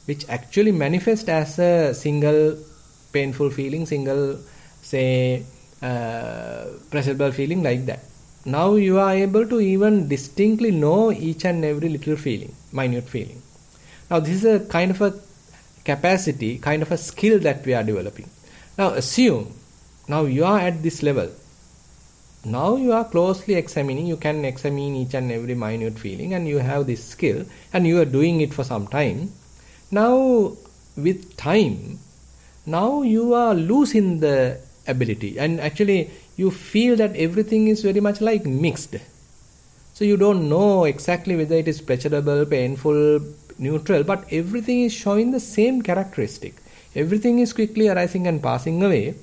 Speaker 1: which actually manifest as a single painful feeling, single, say, pleasurable feeling, like that. Now you are able to even distinctly know each and every little feeling, minute feeling. Now this is a kind of a capacity, kind of a skill that we are developing. Now assume, now you are at this level. Now you are closely examining, you can examine each and every minute feeling, and you have this skill, and you are doing it for some time. Now with time, now you are losing the ability, and actually you feel that everything is very much like mixed. So you don't know exactly whether it is pleasurable, painful, neutral, but everything is showing the same characteristic. Everything is quickly arising and passing away,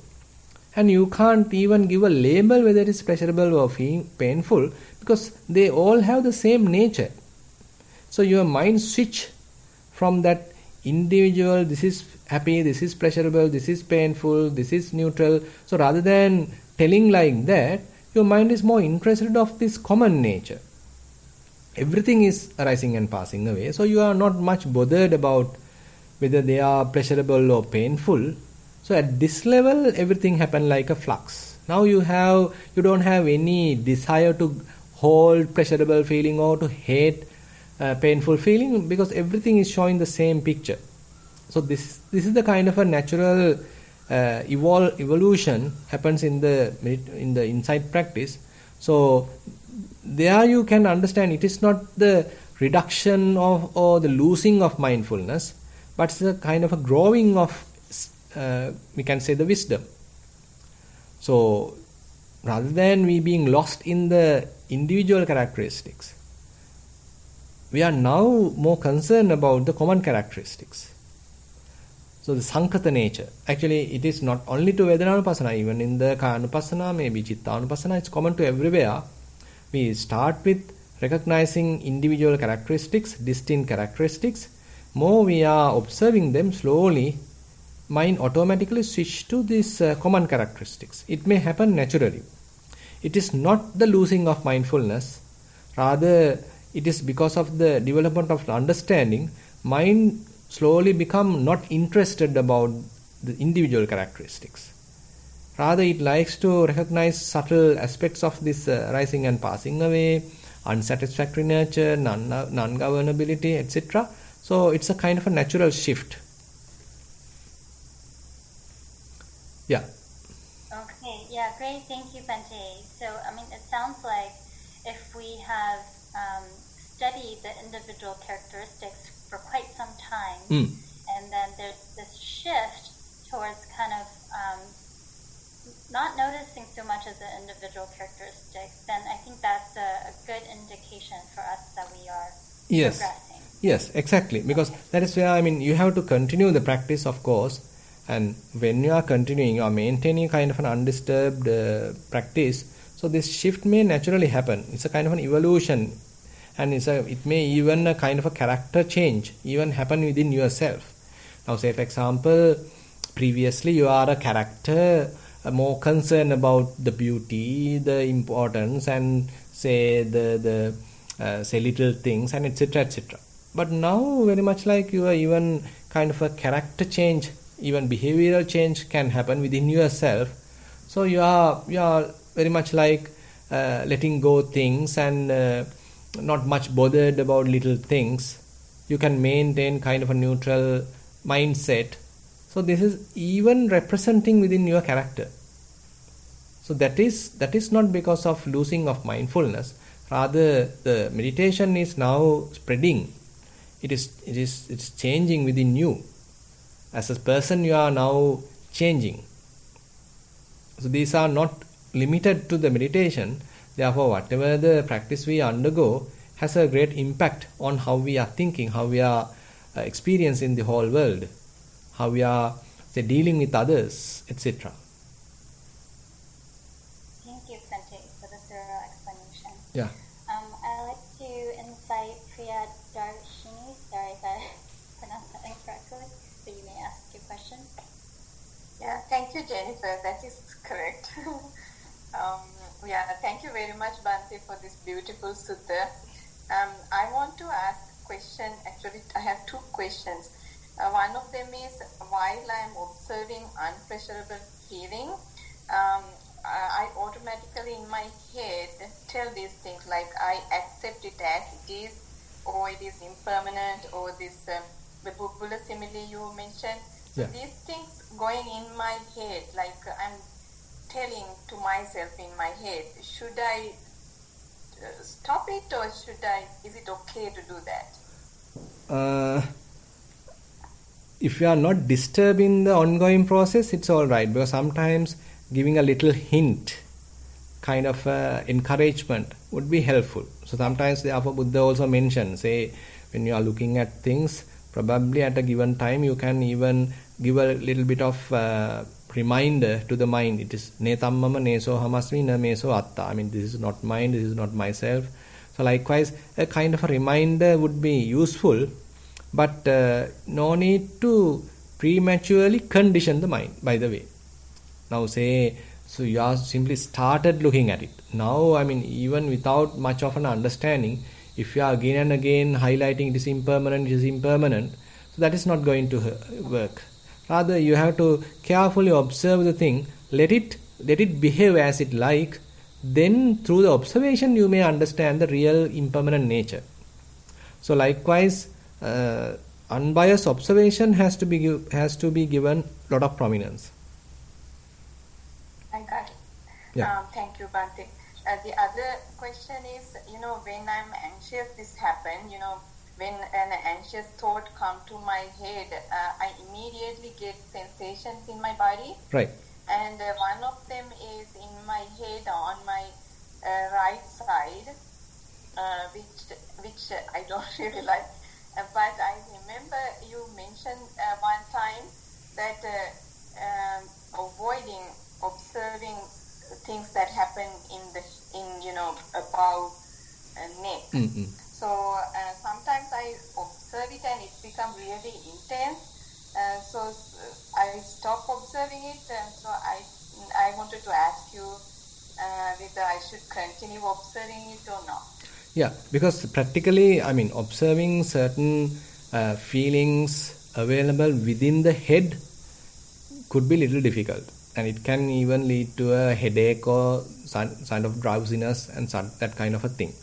Speaker 1: and you can't even give a label whether it is pleasurable or painful, because they all have the same nature. So your mind switch from that individual, this is happy, this is pleasurable, this is painful, this is neutral. So rather than telling like that, your mind is more interested of this common nature. Everything is arising and passing away, so you are not much bothered about whether they are pleasurable or painful. So at this level, everything happen like a flux. Now you don't have any desire to hold pleasurable feeling or to hate painful feeling, because everything is showing the same picture. So this is the kind of a natural evolution happens in the insight practice. So there you can understand it is not the reduction of or the losing of mindfulness, but it's a kind of a growing of we can say the wisdom. So rather than we being lost in the individual characteristics, we are now more concerned about the common characteristics. So the Sankata nature, actually it is not only to Vedananupasana, even in the Kayanupasana, maybe Chittanupasana, it's common to everywhere. We start with recognizing individual characteristics, distinct characteristics. More we are observing them, slowly mind automatically switch to these common characteristics. It may happen naturally. It is not the losing of mindfulness, rather it is because of the development of understanding, mind slowly become not interested about the individual characteristics. Rather it likes to recognize subtle aspects of this rising and passing away, unsatisfactory nature, non-governability, etc. So it's a kind of a natural shift. Yeah.
Speaker 2: Okay, yeah, great, thank you, Bante. So, I mean, it sounds like if we have studied the individual characteristics for quite some time, and then there's this shift towards kind of not noticing so much of the individual characteristics, then I think that's a good indication for us that we are progressing.
Speaker 1: Yes, exactly. Because that is where, you have to continue the practice, of course. And when you are continuing, you are maintaining kind of an undisturbed practice. So this shift may naturally happen. It's a kind of an evolution. And it may even a kind of a character change even happen within yourself. Now say for example, previously you are a character more concerned about the beauty, the importance, and say the say little things, and etc., etc. But now very much like you are even kind of a character change, even behavioral change can happen within yourself. So you are very much like letting go things and not much bothered about little things. You can maintain kind of a neutral mindset. So this is even representing within your character. So that is not because of losing of mindfulness. Rather, the meditation is now spreading. It is changing within you. As a person, you are now changing. So these are not limited to the meditation. Therefore, whatever the practice we undergo has a great impact on how we are thinking, how we are experiencing the whole world, how we are dealing with others, etc.
Speaker 2: Thank you, Bante, for the thorough explanation.
Speaker 1: Yeah.
Speaker 2: I'd like to invite Priya Darshini. Sorry if I pronounced that incorrectly, but you may ask your question.
Speaker 3: Yeah, thank you, Jennifer. That is correct. Thank you very much, Bante, for this beautiful sutta. I want to ask a question. Actually, I have two questions. One of them is, while I am observing unpleasurable feeling, I automatically in my head tell these things like I accept it as it is, or it is impermanent, or this the Bubbula simile you mentioned. So these things going in my head, like I'm telling to myself in my head, should I stop it, or is it okay to do that?
Speaker 1: If you are not disturbing the ongoing process, it's all right, because sometimes giving a little hint kind of encouragement would be helpful. So sometimes, therefore, Buddha also mentions, say, when you are looking at things, probably at a given time you can even give a little bit of reminder to the mind. It is netammama neso hamasmi na meso atta. I mean, this is not mine, this is not myself. So likewise, a kind of a reminder would be useful, but no need to prematurely condition the mind, by the way. Now say, so you are simply started looking at it. Now, I mean, even without much of an understanding, if you are again and again highlighting it is impermanent, so that is not going to work. Rather, you have to carefully observe the thing, let it behave as it like. Then, through the observation, you may understand the real impermanent nature. So, likewise, unbiased observation has to be given a lot of prominence.
Speaker 3: I got it.
Speaker 1: Yeah.
Speaker 3: Thank you, Bhante. The other question is, when I'm anxious, this happen, when an anxious thought come to my head, I immediately get sensations in my body.
Speaker 1: Right.
Speaker 3: And one of them is in my head on my right side, which I don't really like. But I remember you mentioned one time that avoiding observing things that happen in above neck.
Speaker 1: Mm-hmm.
Speaker 3: So sometimes I observe it and it becomes really intense. So I stop observing it. So I wanted to ask you whether I should continue observing it or not.
Speaker 1: Yeah, because practically, I mean, observing certain feelings available within the head could be a little difficult, and it can even lead to a headache or kind of drowsiness and that kind of a thing.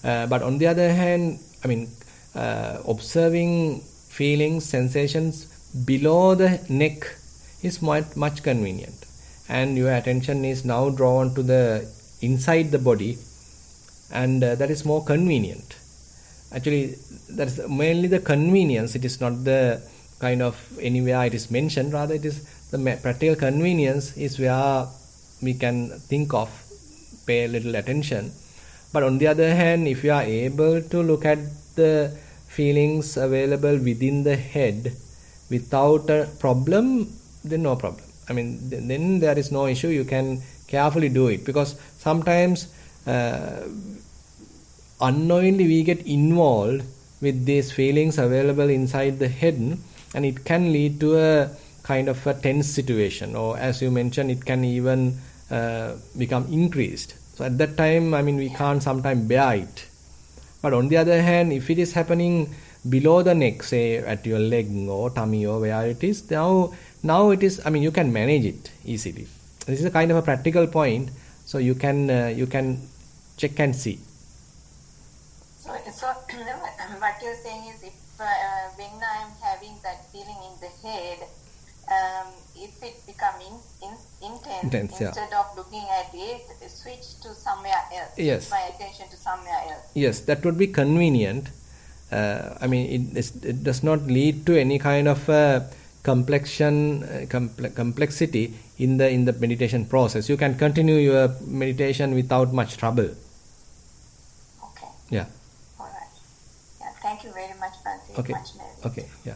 Speaker 1: But on the other hand, I mean, observing feelings, sensations below the neck is much convenient, and your attention is now drawn to the inside the body, and that is more convenient. Actually, that is mainly the convenience. It is not the kind of anywhere it is mentioned. Rather, it is the practical convenience is where we can think of, pay a little attention. But on the other hand, if you are able to look at the feelings available within the head without a problem, then no problem. I mean, then there is no issue. You can carefully do it, because sometimes unknowingly we get involved with these feelings available inside the head, and it can lead to a kind of a tense situation, or as you mentioned, it can even become increased. So at that time, I mean, we can't sometimes bear it. But on the other hand, if it is happening below the neck, say at your leg or tummy or where it is, now it is, I mean, you can manage it easily. This is a kind of a practical point, so you can check and see.
Speaker 3: So what you're saying is, if when I'm having that feeling in the head, if it becomes intense, instead of looking at it, switch to somewhere else.
Speaker 1: Yes.
Speaker 3: My attention to somewhere else.
Speaker 1: Yes, that would be convenient. I mean, it does not lead to any kind of complexity in the meditation process. You can continue your meditation without much trouble.
Speaker 3: Okay.
Speaker 1: Yeah.
Speaker 3: All right. Yeah. Thank you very much, Bhante.
Speaker 1: Okay.
Speaker 3: Much merit.
Speaker 1: Okay. Yeah.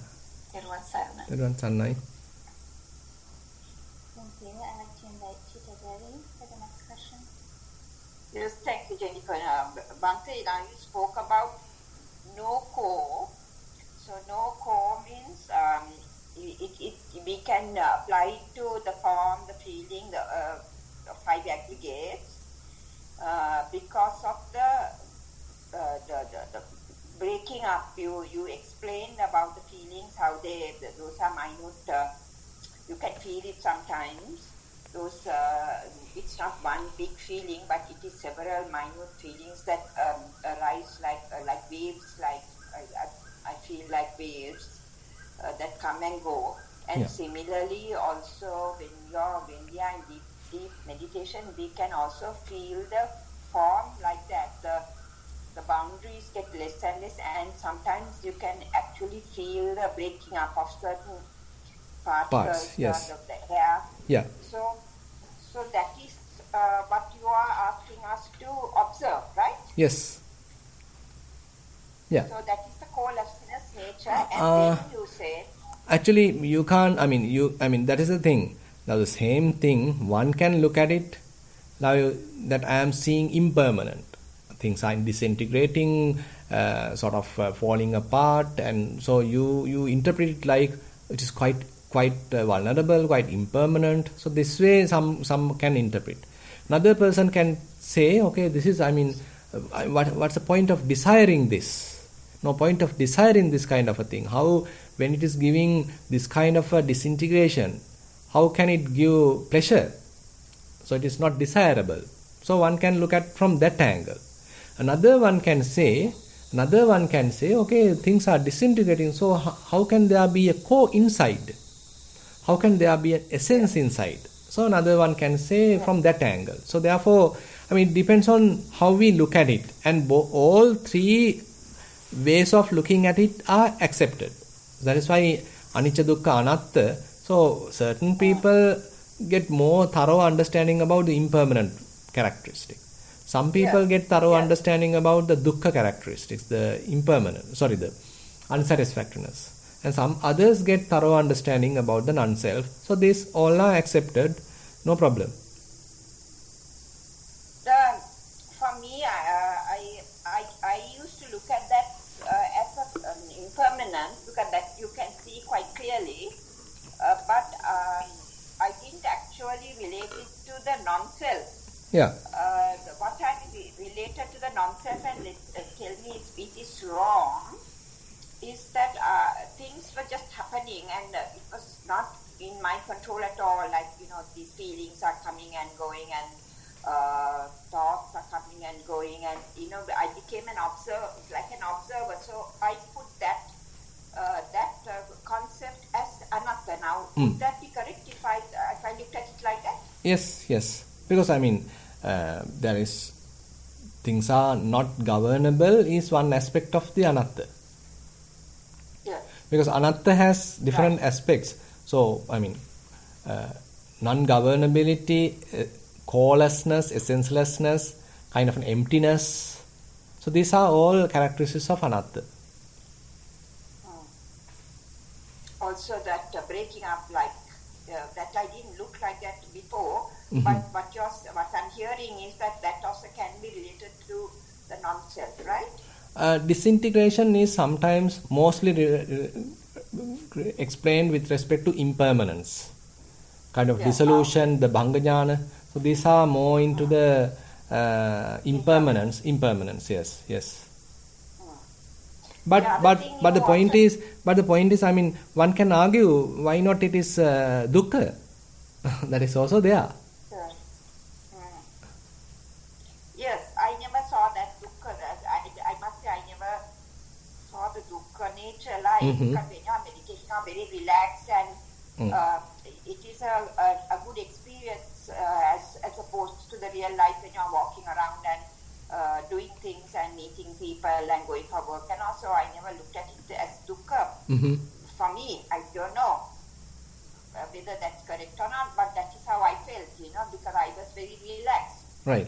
Speaker 3: Thero Sarana.
Speaker 1: Thero Sarana.
Speaker 2: Thank you. I'd like to invite Chitta Devi for the next question.
Speaker 4: Yes, thank you, Jennifer. Bhante, now you spoke about no core. So no core means we can apply it to the form, the feeling, the five aggregates because of the breaking up. You explained about the feelings, how those are minute. You can feel it sometimes. Those it's not one big feeling, but it is several minute feelings that arise like waves. Like I feel like waves that come and go. And
Speaker 1: Yeah.
Speaker 4: similarly, also when we are in deep meditation, we can also feel the form like that. The boundaries get less and less, and sometimes you can actually feel the breaking up of certain particles
Speaker 1: Yes.
Speaker 4: of the hair.
Speaker 1: Yeah.
Speaker 4: So that is what you are to observe, right?
Speaker 1: Yes. Yeah.
Speaker 4: So that is the co-lessness nature, and then you say,
Speaker 1: Actually, you can't. I mean, that is the thing. Now, the same thing, one can look at it now that I am seeing impermanent. Things are disintegrating, sort of falling apart, and so you interpret it like it is quite vulnerable, quite impermanent. So this way, some can interpret. Another person can say, okay, this is. I mean, what's the point of desiring this? No point of desiring this kind of a thing. How, when it is giving this kind of a disintegration, how can it give pleasure? So it is not desirable. So one can look at from that angle. Another one can say, okay, things are disintegrating, so how can there be a core inside? How can there be an essence inside? So another one can say from that angle. So therefore, I mean, it depends on how we look at it. And all three ways of looking at it are accepted. That is why anicca, dukkha, anatta. So certain people get more thorough understanding about the impermanent characteristic. Some people get thorough understanding about the dukkha characteristics, the the unsatisfactoriness. And some others get thorough understanding about the non-self. So these all are accepted, no problem.
Speaker 4: For me, I used to look at that as an impermanent, because that you can see quite clearly, but I didn't actually relate it to the non-self.
Speaker 1: Yeah.
Speaker 4: What I related to the non-self, and tell me if it is wrong, is that things were just happening, and it was not in my control at all. Like, these feelings are coming and going, and thoughts are coming and going, and I became an observer. So I put that concept as anatta. Now, would that be correct if I looked at it like that?
Speaker 1: Yes. Because I mean, there is things are not governable is one aspect of the anatta.
Speaker 4: Yeah.
Speaker 1: Because anatta has different aspects. So I mean, non-governability, corelessness, essencelessness, kind of an emptiness. So these are all characteristics of anatta.
Speaker 4: Also that breaking up, like that I didn't look like that before, but what I'm hearing is that also can be related to the non-self, right?
Speaker 1: Disintegration is sometimes mostly explained with respect to impermanence, kind of dissolution, the bhanga jnana. So these are more into the impermanence. Yes. But the point is, I mean, one can argue why not it is dukkha. That is also there.
Speaker 4: Yes, I never saw that dukkha. I must say I never saw the dukkha nature like, because when you are meditating, you are very relaxed, and it is a good experience as opposed to the real life when you are walking around and doing things and meeting people and going for work. And also, I never looked at it as dukkha. For me, I don't know whether that's correct or not, but that is how I felt, because I was very relaxed.
Speaker 1: Right.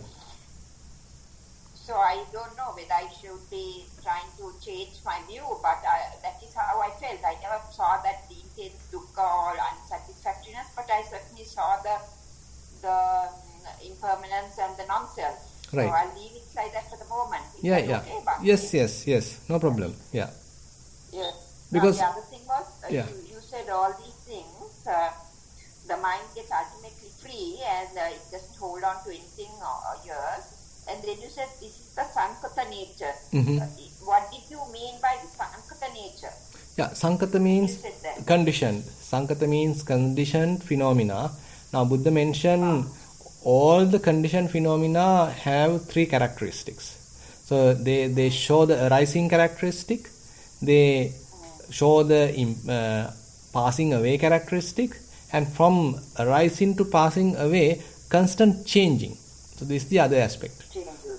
Speaker 4: So I don't know whether I should be trying to change my view, but that is how I felt. I never saw that the intense dukkha or unsatisfactoriness, but I certainly saw the impermanence and the non-self.
Speaker 1: Right.
Speaker 4: So I'll leave it like that for the moment.
Speaker 1: Yeah.
Speaker 4: Okay,
Speaker 1: Yes. No problem. Yeah.
Speaker 4: Yeah.
Speaker 1: Because
Speaker 4: now, the other thing was, you said all these things, the mind gets ultimately free and it doesn't hold on to anything or yours. And then you said this is the sankata nature. What did you mean by the sankata nature?
Speaker 1: Yeah, sankata means conditioned. Sankata means conditioned phenomena. Now, Buddha mentioned all the conditioned phenomena have three characteristics. So they show the arising characteristic, they show the passing away characteristic, and from arising to passing away, constant changing. So this is the other aspect.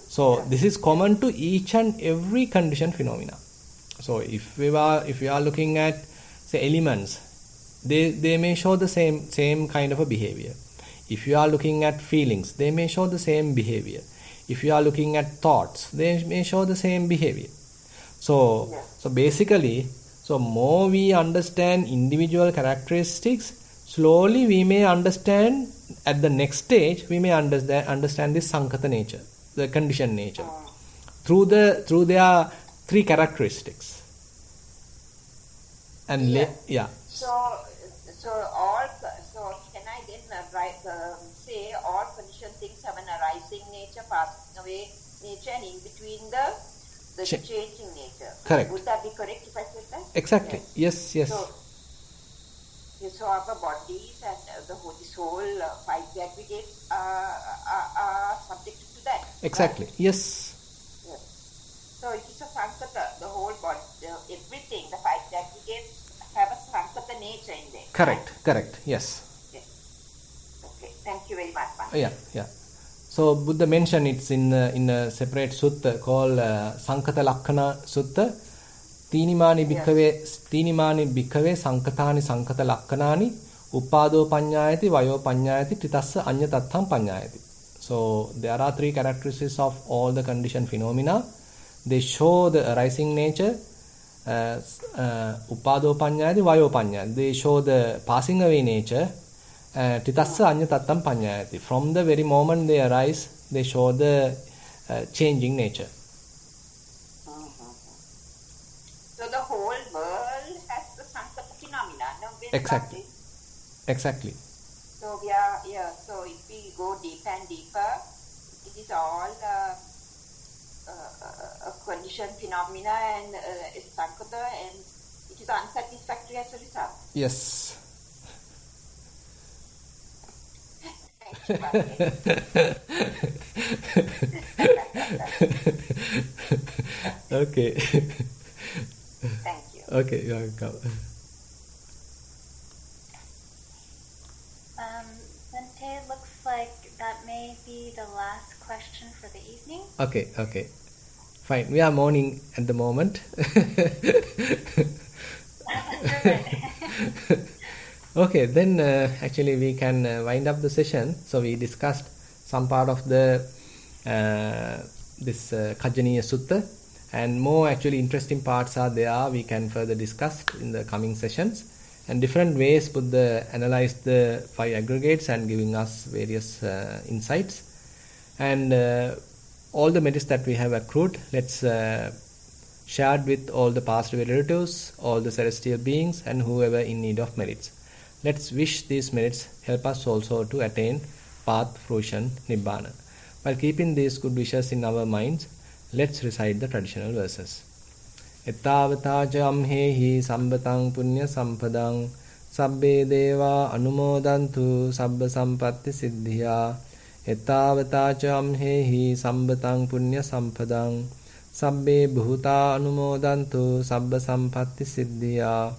Speaker 1: So this is common to each and every conditioned phenomena. So if we are looking at, say, elements, they may show the same kind of a behavior. If you are looking at feelings, they may show the same behavior. If you are looking at thoughts, they may show the same behavior. So, so basically, so more we understand individual characteristics, slowly we may understand at the next stage, we may understand this Sankata nature, the conditioned nature, through their three characteristics. And
Speaker 4: So can I then say all conditioned things have an arising nature, passing away nature, and in between the changing nature?
Speaker 1: Correct.
Speaker 4: Would that be correct if I said that?
Speaker 1: Exactly. Yes.
Speaker 4: So our bodies and this whole five aggregates are subject to that.
Speaker 1: Exactly. Right? Yes.
Speaker 4: So it is a Sankata, the whole body, everything, the five aggregates have a Sankata nature in there.
Speaker 1: Correct. Yes.
Speaker 4: Okay. Thank you very much.
Speaker 1: Yeah. So Buddha mentioned it's in a separate sutta called Sankata Lakkana Sutta. Tinimani bhikkhave sankatani sankata lakkanani uppado panyayati vayo panyayati titassa anyatatham panyayati. So there are three characteristics of all the conditioned phenomena. They show the arising nature, uppado panyayati vayo panyayati. They show the passing away nature, titassa anyatatham panyayati. From the very moment they arise, they show the changing nature.
Speaker 4: So the whole world has the Sankata phenomena, no?
Speaker 1: Exactly.
Speaker 4: So so if we go deeper and deeper, it is all a conditioned phenomena and it's Sankata, and it is unsatisfactory as a result.
Speaker 1: Yes. Okay.
Speaker 4: Thank you.
Speaker 1: Okay, you're welcome.
Speaker 2: Bhante, it looks like that may be the last question for the evening.
Speaker 1: Okay. Fine. We are mourning at the moment. Okay, then actually we can wind up the session. So we discussed some part of the this Khajjaniya Sutta, and more actually interesting parts are there. We can further discuss in the coming sessions, and different ways Buddha analyzed the five aggregates and giving us various insights, and all the merits that we have accrued, let's share it with all the past relatives, all the celestial beings, and whoever in need of merits. Let's wish these merits help us also to attain path, fruition, nibbana. While keeping these good wishes in our minds, let's recite the traditional verses. Ettavata ca amhehi sambatang punya sampadang sabbe deva anumodantu sabba sampatti siddhya. Ettavata ca amhehi sambatang punya sampadang sabbe bhuta anumodantu sabba sampatti siddhya.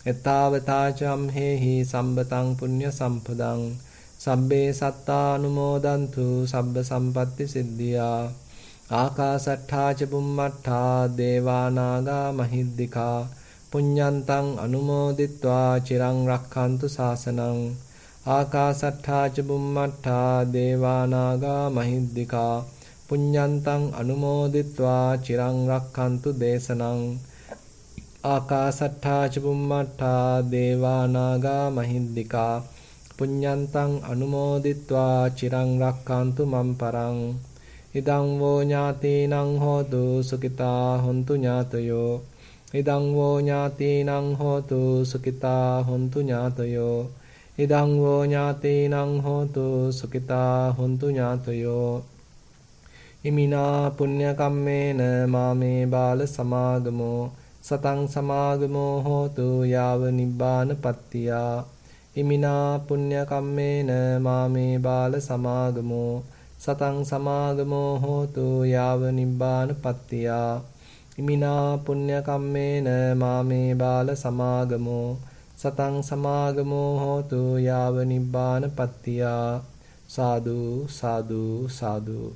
Speaker 1: Ettavata ca amhehi sambatang punya sampadang sabbe satta anumodantu sabba sampatti siddhya. Akasattha ca bummattha devanaga mahiddika punyantang anumoditva chirang rakkhantu sasanang. Akasattha ca bummattha devanaga mahiddika punyantang anumoditva chirang rakkhantu desanang. Akasattha ca bummattha devanaga mahiddika punyantang anumoditva chirang rakkhantu mamparang. Idang vo ñātīnaṃ hotu sukitā hontu ñātayo. Idang vo ñātīnaṃ hotu sukitā hontu ñātayo. Idang vo ñātīnaṃ hotu sukitā hontu ñātayo. Imina punya kammena māme bāla samāgamo satang samāgamo hotu yāva nibbāna pattiyā. Imina punya kammena māme bāla samāgamo satang samāgamo hotu yāva nibbāna pattiyā. Imina punya kammena māme bāla samāgamo satang samāgamo hotu yāva nibbāna pattiyā. Sadhu, sadhu, sadhu.